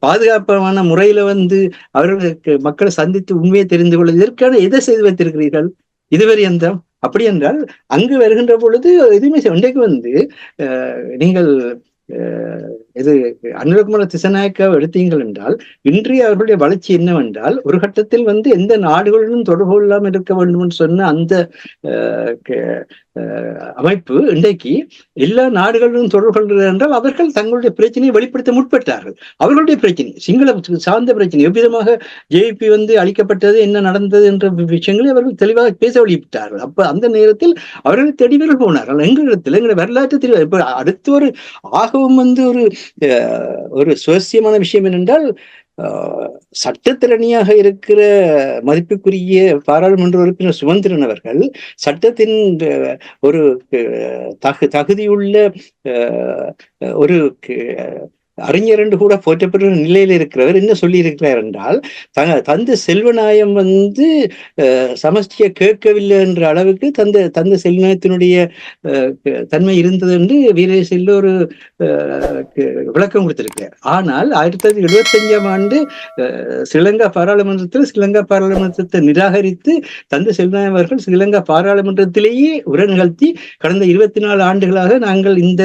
பாதுகாப்பான முறையில அவர்களுக்கு மக்களை சந்தித்து உண்மையை தெரிந்து கொள்ள இதற்கான எதை செய்து வைத்திருக்கிறீர்கள் இதுவரை எந்தம்? அப்படி என்றால் அங்கு வருகின்ற பொழுது எதுவுமே இன்றைக்கு நீங்கள் இது அனுரகுமார திசாநாயக்காவை எடுத்தீங்கள் என்றால் இன்றைய அவர்களுடைய வளர்ச்சி என்னவென்றால் ஒரு கட்டத்தில் எந்த நாடுகளுடன் தொடர்பு கொள்ளாமல் இருக்க வேண்டும் என்று சொன்ன அந்த அமைப்பு இன்றைக்கு எல்லா நாடுகளுடன் தொடர்பு கொள்கிறது என்றால் அவர்கள் தங்களுடைய பிரச்சனையை வெளிப்படுத்த முற்பட்டார்கள். அவர்களுடைய பிரச்சனை சிங்கள சார்ந்த பிரச்சனை, எவ்விதமாக ஜேபி அளிக்கப்பட்டது, என்ன நடந்தது என்ற விஷயங்களை அவர்கள் தெளிவாக பேச வெளியிட்டார்கள். அப்ப அந்த நேரத்தில் அவர்கள் தெளிவர்கள் போனார்கள். எங்களிடத்தில் எங்களுடைய வரலாற்று தெளிவு. இப்ப அடுத்த ஒரு ஆகவும் ஒரு சுவாரஸ்யமான விஷயம் என்னென்றால் சட்டத்திறனியாக இருக்கிற மதிப்புக்குரிய பாராளுமன்ற உறுப்பினர் சுமந்திரன் அவர்கள் சட்டத்தின் ஒரு தகுதியுள்ள ஒரு அறிஞர் என்று கூட போற்றப்பட்ட நிலையில் இருக்கிறவர் என்ன சொல்லி இருக்கிறார் என்றால், தந்த செல்வநாயம் சமஷ்டியை கேட்கவில்லை என்ற அளவுக்கு தந்த செல்வநாயத்தினுடைய தன்மை இருந்தது என்று வீரேசல்ல ஒரு விளக்கம் கொடுத்திருக்கிறார். ஆனால் 1975ஆம் ஆண்டு ஸ்ரீலங்கா பாராளுமன்றத்தை நிராகரித்து தந்த செல்வநாயம் அவர்கள் ஸ்ரீலங்கா பாராளுமன்றத்திலேயே உரை நிகழ்த்தி கடந்த 24 ஆண்டுகளாக நாங்கள் இந்த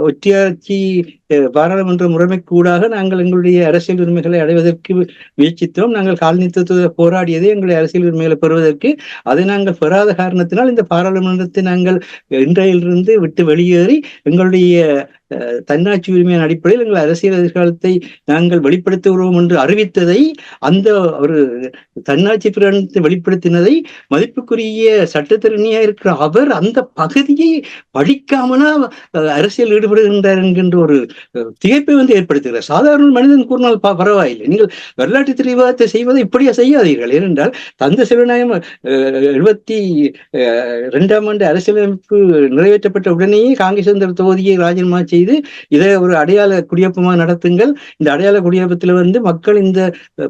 ஒற்றையாட்சி பாராளுமன்ற முறைமைக்கூடாக நாங்கள் எங்களுடைய அரசியல் உரிமைகளை அடைவதற்கு முயற்சித்தோம். நாங்கள் காலனித்துவ போராடியதே எங்களுடைய அரசியல் உரிமைகளை பெறுவதற்கு. அதை நாங்கள் பெறாத காரணத்தினால் இந்த பாராளுமன்றத்தை நாங்கள் இன்றையிலிருந்து விட்டு வெளியேறி எங்களுடைய தன்னாட்சி உரிமையின் அடிப்படையில் எங்கள் அரசியல் எதிர்காலத்தை நாங்கள் வெளிப்படுத்துகிறோம் என்று அறிவித்ததை, அந்த ஒரு தன்னாட்சி பிரகடனத்தை வெளிப்படுத்தினதை மதிப்புக்குரிய சட்டத்திறனியா இருக்கிற அவர் அந்த பகுதியை படிக்காமனா அரசியல் ஈடுபடுகின்றார் என்கின்ற ஒரு திகைப்பை ஏற்படுத்துகிறார். சாதாரண மனிதன் கூறினால் பரவாயில்லை, நீங்கள் வரலாற்று தெரிவாதத்தை செய்வதை இப்படியா செய்யாதீர்கள். ஏனென்றால் தந்த செல்வநாயம் 72ஆம் ஆண்டு அரசியலமைப்பு நிறைவேற்றப்பட்ட உடனேயே காங்கிரஸ் தொகுதியை ராஜினாமா செய்து இதை ஒரு அடையாள குடியேற்றமாக நடத்துங்கள். இந்த அடையாள குடியேற்றத்தில் மக்கள் இந்த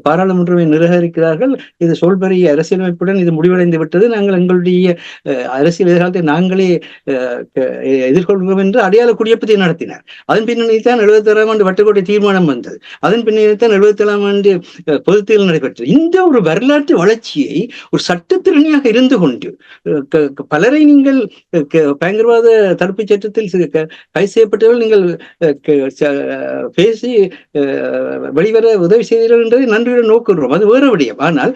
பாராளுமன்றத்தை நிராகரிக்கிறார்கள். இது சோல்பரிய அரசியலமைப்புடன் இது முடிவடைந்து விட்டது. நாங்கள் எங்களுடைய அரசியல் எதிர்காலத்தை நாங்களே எதிர்கொள்கிறோம் என்று அடையாள குடியேற்றத்தை நடத்தினார். அதன் பின்னணியில் தான் 76ஆம் ஆண்டு வட்டுக்கோட்டை தீர்மானம் வந்தது. அதன் பின்னணியில் தான் 77ஆம் ஆண்டு பொதுத்தேர்தல் நடைபெற்றது. இந்த ஒரு வரலாற்று வளர்ச்சியை ஒரு சட்டத்திறனியாக இருந்து கொண்டு பலரை நீங்கள் பயங்கரவாத தடுப்பு சட்டத்தில் கைது செய்யப்பட்டவர்கள் நீங்கள் பேசி வெளிவர உதவி செய்தீர்கள் என்றதை நன்றியுடன் நோக்குகிறோம். அது வேறு விடயம். ஆனால்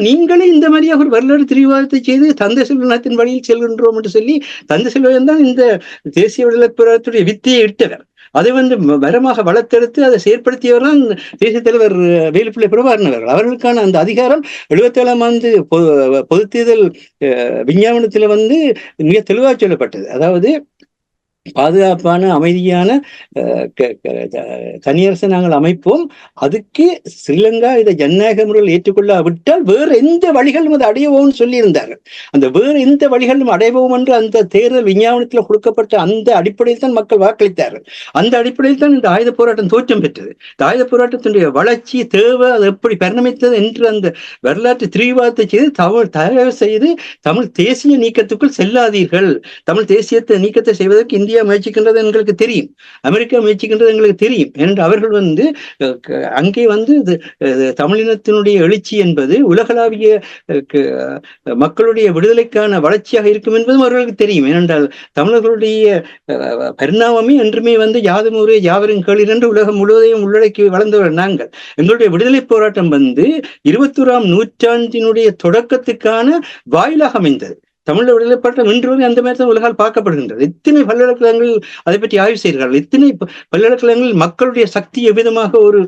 நீங்களே இந்த மாதிரியாக ஒரு வரலாறு திரிவாதத்தை செய்து தந்தை செல்வநாயகத்தின் வழியில் செல்கின்றோம் என்று சொல்லி, தந்தை செல்வன் தான் இந்த தேசிய விடுதலை போராட்டத்துடைய வித்தியை இட்டவர். அதை வரமாக வளர்த்தெடுத்து அதை செயற்படுத்தியவர் தான் தேசிய தலைவர் வேலுப்பிள்ளை பிரபாகரன் அவர்கள். அவர்களுக்கான அந்த அதிகாரம் 77ஆம் ஆண்டு பொதுத் தேர்தல் விஞ்ஞாபனத்தில் மிக தெளிவாக சொல்லப்பட்டது. அதாவது பாதுகாப்பான அமைதியான தனியரசை நாங்கள் அமைப்போம், அதுக்கு ஸ்ரீலங்கா இதை ஜனநாயக முறையில் ஏற்றுக்கொள்ளாவிட்டால் வேறு எந்த வழிகளும் அதை அடையவோம்னு சொல்லியிருந்தார்கள். அந்த வேறு எந்த வழிகளும் அடையவோம் என்று அந்த தேர்தல் விஞ்ஞாபனத்தில் கொடுக்கப்பட்ட அந்த அடிப்படையில் தான் மக்கள் வாக்களித்தார்கள். அந்த அடிப்படையில் தான் இந்த ஆயுத போராட்டம் தோற்றம் பெற்றது. இந்த ஆயுத போராட்டத்தினுடைய வளர்ச்சி தேவை அது எப்படி பரிணமித்தது என்று அந்த வரலாற்று திரிவாதத்தை செய்து தயவு செய்து தமிழ் தேசிய நீக்கத்துக்குள் செல்லாதீர்கள். தமிழ் தேசியத்தை நீக்கத்தை செய்வதற்கு இந்தியா முயற்சிக்கின்றது எங்களுக்கு தெரியும், அமெரிக்கா முயற்சிக்கின்றது எங்களுக்கு தெரியும் என்று அவர்கள் அங்கே தமிழினத்தினுடைய எழுச்சி என்பது உலகளாவிய மக்களுடைய விடுதலைக்கான வளர்ச்சியாக இருக்கும் என்பதும் அவர்களுக்கு தெரியும். ஏனென்றால் தமிழர்களுடைய பரிணாமமே என்றுமே யாதும் ஊரே யாவரும் கேளீர் என்று உலகம் முழுவதையும் உள்ளடக்கி வளர்ந்தவர் நாங்கள். எங்களுடைய விடுதலை போராட்டம் 21ஆம் நூற்றாண்டினுடைய தொடக்கத்துக்கான வாயிலாக அமைந்தது. தமிழ் விடுதலை போராட்டம் இன்று வரை அந்த மாதிரி தான் உலகால் பார்க்கப்படுகின்றது. இத்தனை பல்கலைக்கழகங்கள் அதை பற்றி ஆய்வு செய்கிறார்கள். இத்தனை பல்கலைக்கழகங்களில் மக்களுடைய சக்தி எவ்விதமாக ஒரு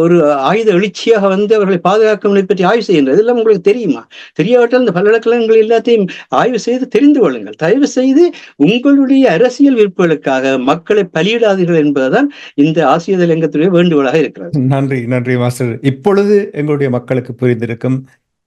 ஒரு ஆயுத எழுச்சியாக அவர்களை பாதுகாக்கும் பற்றி ஆய்வு செய்கின்றது. இதெல்லாம் உங்களுக்கு தெரியுமா? தெரியாவிட்டால் இந்த பல்கலைக்கழகங்கள் எல்லாத்தையும் ஆய்வு செய்து தெரிந்து கொள்ளுங்கள். தயவு செய்து உங்களுடைய அரசியல் விருப்பங்களுக்காக மக்களை பலியிடாதீர்கள் என்பதுதான் இந்த ஆசிய தலையங்கத்துடைய வேண்டுகோளாக இருக்கிறது. நன்றி மாஸ்டர். இப்பொழுது எங்களுடைய மக்களுக்கு புரிந்திருக்கும்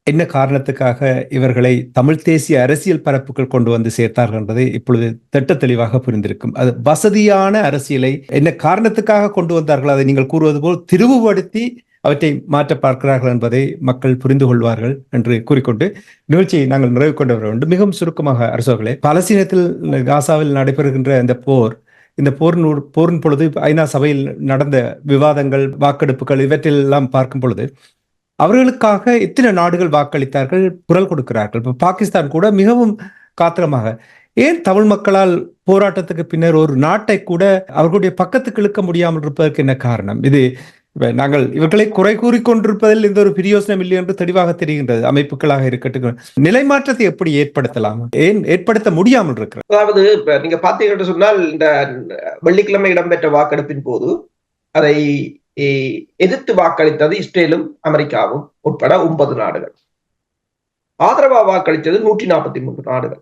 என்ன காரணத்துக்காக இவர்களை தமிழ் தேசிய அரசியல் பரப்புகள் கொண்டு சேர்த்தார்கள் என்பதை இப்பொழுது திட்ட தெளிவாக புரிந்திருக்கும். அது வசதியான அரசியலை என்ன காரணத்துக்காக கொண்டு வந்தார்கள் அதை நீங்கள் கூறுவது போல் திரிவுபடுத்தி அவற்றை மாற்ற பார்க்கிறார்கள் என்பதை மக்கள் புரிந்து கொள்வார்கள் என்று கூறிக்கொண்டு நிகழ்ச்சியை நாங்கள் நிறைவு கொண்டு வர வேண்டும். மிகவும் சுருக்கமாக அரசர்களே, பாலஸ்தீனத்தில் காசாவில் நடைபெறுகின்ற இந்த போரின் பொழுது ஐநா சபையில் நடந்த விவாதங்கள், வாக்கெடுப்புகள் இவற்றெல்லாம் பார்க்கும் பொழுது அவர்களுக்காக எத்தனை நாடுகள் வாக்களித்தார்கள், குரல் கொடுக்கிறார்கள். இப்போ பாகிஸ்தான் கூட மிகவும் காத்திரமாக ஏன் தமிழ் மக்களால் போராட்டத்துக்கு பின்னர் ஒரு நாட்டை கூட அவர்களுடைய பக்கத்துக்கு இழுக்க முடியாமல் இருப்பதற்கு என்ன காரணம்? இது நாங்கள் இவர்களை குறை கூறிக்கொண்டிருப்பதில் எந்த ஒரு பிரயோசனம் இல்லை என்று தெளிவாக தெரிகின்றது. அமைப்புகளாக இருக்கட்டும், நிலை மாற்றத்தை எப்படி ஏற்படுத்தலாம், ஏன் ஏற்படுத்த முடியாமல் இருக்கிறது? அதாவது நீங்க பாத்தீங்கன்னு சொன்னால் இந்த வெள்ளிக்கிழமை இடம்பெற்ற வாக்கெடுப்பின் போது அதை எதிர்த்து வாக்களித்தது இஸ்ரேலும் அமெரிக்காவும் உட்பட 9 நாடுகள். ஆதரவா வாக்களித்தது 143 நாடுகள்.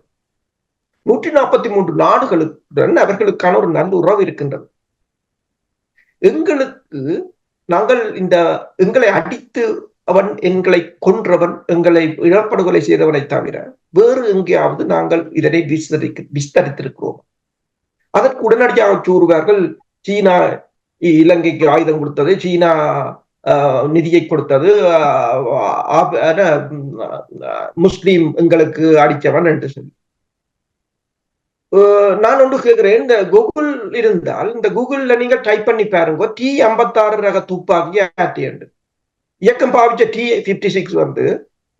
143 நாடுகளுடன் அவர்களுக்கான ஒரு நல்ல உறவு இருக்கின்றது. நாங்கள் எங்களை அடித்து எங்களை கொன்றவன், எங்களை இழப்படுகொலை செய்தவனை தவிர வேறு எங்கேயாவது நாங்கள் இதனை விஸ்தரித்திருக்கிறோம். அதற்கு உடனடியாக கூறுவார்கள், சீனா இலங்கைக்கு ஆயுதம் கொடுத்தது, சீனா நிதியை கொடுத்தது, முஸ்லீம் எங்களுக்கு அடித்தவன் என்று சொல்லி. நான் ஒன்று கேட்கிறேன், இந்த கூகுள் இருந்தால் இந்த கூகுள்ல நீங்க டைப் பண்ணி பாருங்க, T-56 ரக துப்பாக்கி ஆட்டியண்டு இயக்கம் பாவிச்ச T-56 வந்து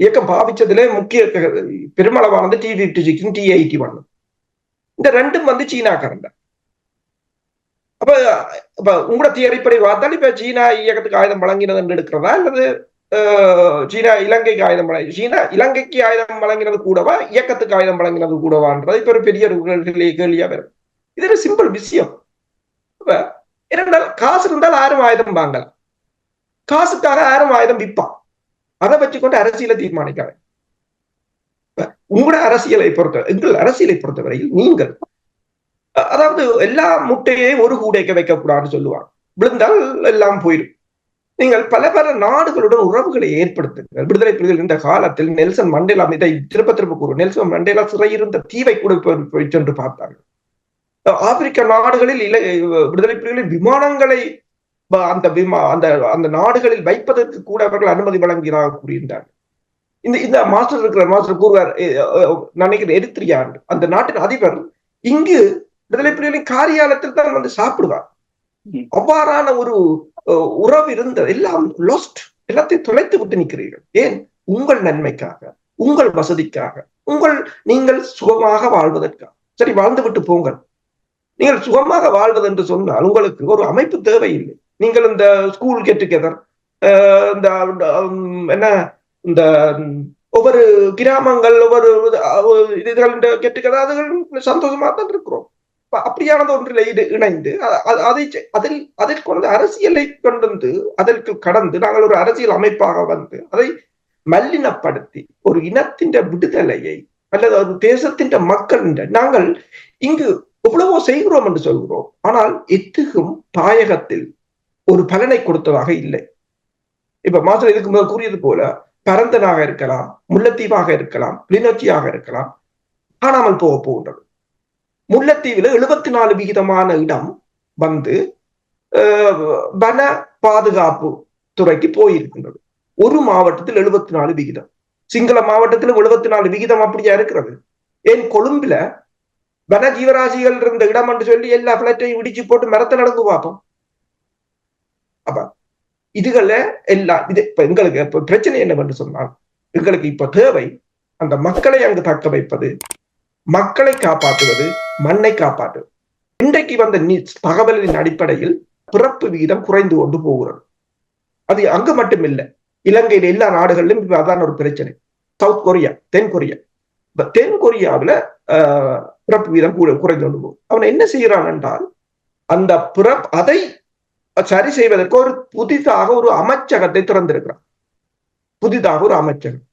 இயக்கம் பாவிச்சதுல முக்கிய பெருமளவானது T-56 T-81. இந்த ரெண்டும் வந்து சீனாக்காரன். அப்ப உங்களோட தியரிப்படி பார்த்தால் இப்ப சீனா இயக்கத்துக்கு ஆயுதம் வழங்கினது எடுக்கிறதா அல்லது சீனா இலங்கைக்கு ஆயுதம் வழங்கி சீனா இலங்கைக்கு ஆயுதம் வழங்கினது கூடவா இயக்கத்துக்கு ஆயுதம் வழங்கினது கூடவான்றது இப்ப ஒரு பெரிய கேள்வியா வரும். இது ஒரு சிம்பிள் விஷயம். என்னென்றால் காசு இருந்தால் யாரும் ஆயுதம் வாங்கலாம், காசுக்காக யாரும் ஆயுதம் விற்பான், அதை வச்சுக்கொண்டு அரசியலை தீர்மானிக்காது. உங்களோட அரசியலை எங்கள் அரசியலை பொறுத்தவரையில் நீங்கள் அதாவது எல்லா முட்டையையும் ஒரு கூடைக்க வைக்கக்கூடாதுன்னு சொல்லுவாங்க, விழுந்தால் எல்லாம் போயிடும். நீங்கள் பல நாடுகளுடன் உறவுகளை ஏற்படுத்துங்கள். விடுதலை புலிகள் இந்த காலத்தில் நெல்சன் மண்டேலா, இதை திரும்ப கூறும், நெல்சன் மண்டேலா சிறையிருந்த தீவை கூட போய் சென்று பார்த்தார்கள். ஆப்பிரிக்க நாடுகளில் விடுதலை புலிகளின் விமானங்களை அந்த நாடுகளில் வைப்பதற்கு கூட அவர்கள் அனுமதி வழங்கினார் கூறியிருந்தார்கள். இந்த மாஸ்டர் கூறுவார், நினைக்கிற எரித்திரியா அந்த நாட்டின் அதிபர் இங்கு விடுதலை புலிகளின் காரியாலயத்தில் தான் வந்து சாப்பிடுவார். அவ்வாறான ஒரு உறவு இருந்தது. எல்லாம் லாஸ்ட், எல்லாத்தையும் தொலைத்து விட்டு நிற்கிறீர்கள். ஏன்? உங்கள் நன்மைக்காக, உங்கள் வசதிக்காக, நீங்கள் சுகமாக வாழ்வதற்காக. சரி, வாழ்ந்து விட்டு போங்கள். நீங்கள் சுகமாக வாழ்வது என்று சொன்னால் உங்களுக்கு ஒரு அமைப்பு தேவையில்லை. நீங்கள் இந்த ஸ்கூல் கெட் டுகெதர், இந்த ஒவ்வொரு கிராமங்கள் ஒவ்வொரு இதுகள் கெட் டுகெதர், அதுகள் சந்தோஷமா தான் இருக்கிறோம். அப்படியானது ஒன்றில் இணைந்து அதில் கொண்டு அரசியலை கொண்டு வந்து அதற்கு கடந்து நாங்கள் ஒரு அரசியல் அமைப்பாக வந்து அதை மல்லினப்படுத்தி ஒரு இனத்தின் விடுதலையை அல்லது ஒரு தேசத்தின் மக்கள் நாங்கள் இங்கு எவ்வளவோ செய்கிறோம் என்று சொல்கிறோம். ஆனால் எத்துக்கும் தாயகத்தில் ஒரு பலனை கொடுத்ததாக இல்லை. இப்ப மாத்திரம் இதுக்கு முதல் கூறியது போல பரந்தனாக இருக்கலாம், முல்லைத்தீவாக இருக்கலாம், கிளிநொச்சியாக இருக்கலாம், காணாமல் போகின்றது. முல்லைத்தீவில் 74% இடம் வந்து வன பாதுகாப்பு துறைக்கு போயிருக்கின்றது. ஒரு மாவட்டத்தில் 74%, சிங்கள மாவட்டத்தில் 74% அப்படியா இருக்கிறது. ஏன் கொழும்புல வன ஜீவராசிகள் இருந்த இடம் என்று சொல்லி எல்லா பிளட்டையும் இடிச்சு போட்டு மரத்தை நடந்து பார்ப்போம். அப்ப இதுகள எல்லாம் இது இப்ப எங்களுக்கு இப்ப பிரச்சனை என்னவென்று சொன்னால், எங்களுக்கு இப்ப தேவை அந்த மக்களை அங்கு தக்க வைப்பது, மக்களை காப்பாற்றுவது, மண்ணை காப்பாற்றுவது. இன்றைக்கு வந்த தகவலின் அடிப்படையில் பிறப்பு விகிதம் குறைந்து கொண்டு போகிறது. அது அங்கு மட்டும் இல்லை, இலங்கையில எல்லா நாடுகளிலும் அதான் ஒரு பிரச்சனை. சவுத் கொரியா, தென் கொரியாவில் பிறப்பு வீதம் குறைந்து கொண்டு போகும். அவன் என்ன செய்யறான் என்றால், அந்த அதை சரி செய்வதற்கு ஒரு புதிதாக ஒரு அமைச்சகத்தை திறந்திருக்கிறான். புதிதாக ஒரு அமைச்சகம்.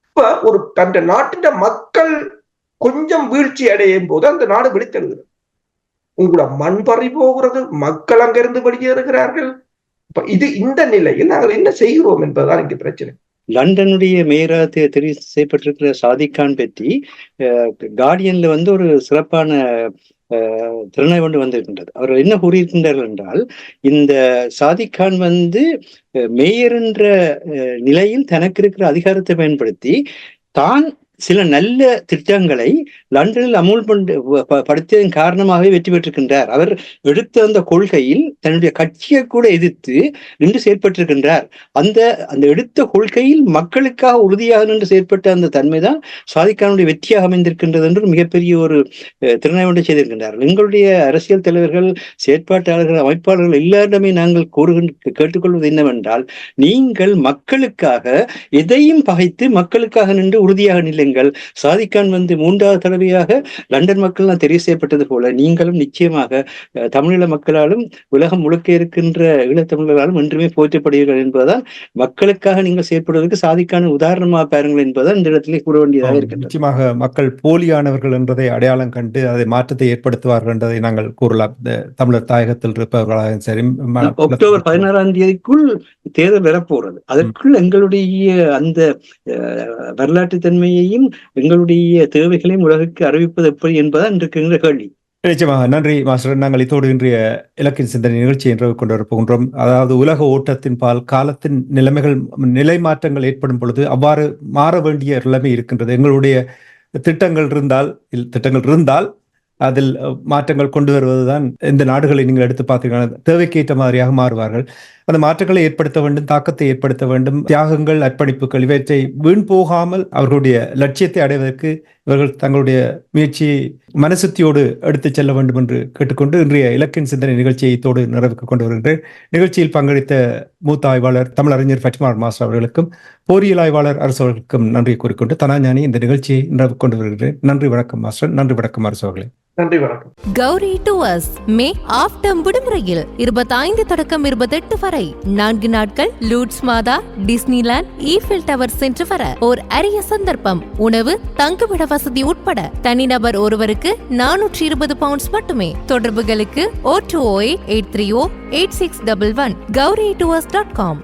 இப்ப ஒரு தன் நாட்டின் மக்கள் கொஞ்சம் வீழ்ச்சி அடையும் போது அந்த நாடு விழித்தெழுகிறது. உங்களோட மண் பறி போகிறது, மக்கள் அங்கிருந்து வெளியேறுகிறார்கள். இந்த நிலையில் நாங்கள் என்ன செய்கிறோம் என்பதுதான் இங்க பிரச்சனை. லண்டனுடைய மேயராக தெரிவு செய்யப்பட்டிருக்கிற சாதிக் கான் பற்றி கார்டியன்ல வந்து ஒரு சிறப்பான திறனை கொண்டு வந்திருக்கின்றது. அவர்கள் என்ன கூறியிருக்கின்றார்கள் என்றால், இந்த சாதிக் கான் வந்து மேயர் என்ற நிலையில் தனக்கு இருக்கிற அதிகாரத்தை பயன்படுத்தி தான் சில நல்ல திட்டங்களை லண்டனில் படுத்தியதன் காரணமாகவே வெற்றி பெற்றிருக்கின்றார். அவர் எடுத்த அந்த கொள்கையில் தன்னுடைய கட்சியை கூட எதிர்த்து நின்று செயற்பட்டிருக்கின்றார். அந்த எடுத்த கொள்கையில் மக்களுக்காக உறுதியாக நின்று செயற்பட்ட அந்த தன்மைதான் சாதிக் கானுடைய வெற்றியாக அமைந்திருக்கின்றது என்று மிகப்பெரிய ஒரு திறனை ஒன்றை செய்திருக்கின்றார்கள். எங்களுடைய அரசியல் தலைவர்கள், செயற்பாட்டாளர்கள், அமைப்பாளர்கள் எல்லாரிடமே நாங்கள் கேட்டுக்கொள்வது என்னவென்றால், நீங்கள் மக்களுக்காக எதையும் பகைத்து மக்களுக்காக நின்று உறுதியாக நில்லுங்கள். சாதிக் கான் வந்து 3வது தடவையாக லண்டன் மக்கள் தெரிவு செய்யப்பட்டது போல நீங்களும் நிச்சயமாக தமிழீழ மக்களாலும் உலகம் முழுக்க இருக்கின்ற ஈழத்தமிழர்களாலும் என்றுமே போற்றப்படுவீர்கள் என்பதுதான், மக்களுக்காக நீங்கள் செயற்படுவதற்கு சாதிக் கான் உதாரணமாக பாருங்கள் என்பதுதான் இந்த இடத்திலே கூற வேண்டியதாக இருக்கிறது. நிச்சயமாக மக்கள் போலியானவர்கள் என்றதை அடையாளம் கண்டு அதை மாற்றத்தை ஏற்படுத்துவார்கள் என்றதை நாங்கள் கூறலாம். தமிழர் தாயகத்தில் இருப்பவர்களாக சரி, அக்டோபர் 16ஆம் தேதிக்குள் தேர்தல் வரப்போறது. அதற்குள் எங்களுடைய அந்த வரலாற்று தன்மையையும் எங்களுடைய தேவைகளையும் உலகுக்கு அறிவிப்பது எப்படி என்பதுதான் இருக்கின்ற கேள்வி. நிச்சயமாக நன்றி மாஸ்டர். நாங்கள் இதோடு இன்றைய இலக்கின் சிந்தனை நிகழ்ச்சியை நிறைவு கொண்டு வரப்போகின்றோம். அதாவது உலக ஓட்டத்தின் பால் காலத்தின் நிலை மாற்றங்கள் ஏற்படும் பொழுது அவ்வாறு மாற வேண்டிய நிலைமை இருக்கின்றது. எங்களுடைய திட்டங்கள் இருந்தால் அதில் மாற்றங்கள் கொண்டு வருவதுதான். இந்த நாடுகளை நீங்கள் எடுத்து பார்த்தீங்கன்னா தேவைக்கேற்ற மாதிரியாக மாறுவார்கள். அந்த மாற்றங்களை ஏற்படுத்த வேண்டும், தாக்கத்தை ஏற்படுத்த வேண்டும், தியாகங்கள், அர்ப்பணிப்புகள் இவற்றை வீண் போகாமல் அவர்களுடைய லட்சியத்தை அடைவதற்கு இவர்கள் தங்களுடைய முயற்சியை மனசுத்தியோடு எடுத்துச் செல்ல வேண்டும் என்று கேட்டுக்கொண்டு இன்றைய இலக்கின் சிந்தனை நிகழ்ச்சியை இதோடு நிறைவுக்கு கொண்டு வருகின்றேன். நிகழ்ச்சியில் பங்கெடுத்த மூத்த ஆய்வாளர் தமிழறிஞர் ஃபட்மார் மாஸ்டர் அவர்களுக்கும் போரியல் ஆய்வாளர் அரசு அவர்களுக்கும் நன்றி கூறிக்கொண்டு தனாஞானி இந்த நிகழ்ச்சியை நிறைவு கொண்டு வருகின்றேன். நன்றி, வணக்கம் மாஸ்டர். நன்றி, வணக்கம் அரசு அவர்களே. நன்றி, வணக்கம். Gowri tours May half term விடுமுறையில் 25 தொடக்கம் 28 வரை 4 நாட்கள் லூட்ஸ் மாதா, டிஸ்னிலாண்ட், ஈஃபில் டவர் சென்று வர ஓர் அரிய சந்தர்ப்பம். உணவு, தங்குமிட வசதி உட்பட தனிநபர் ஒருவருக்கு 420 பவுண்ட்ஸ் மட்டுமே. தொடர்புகளுக்கு 0208 830 8611 gauritours.com.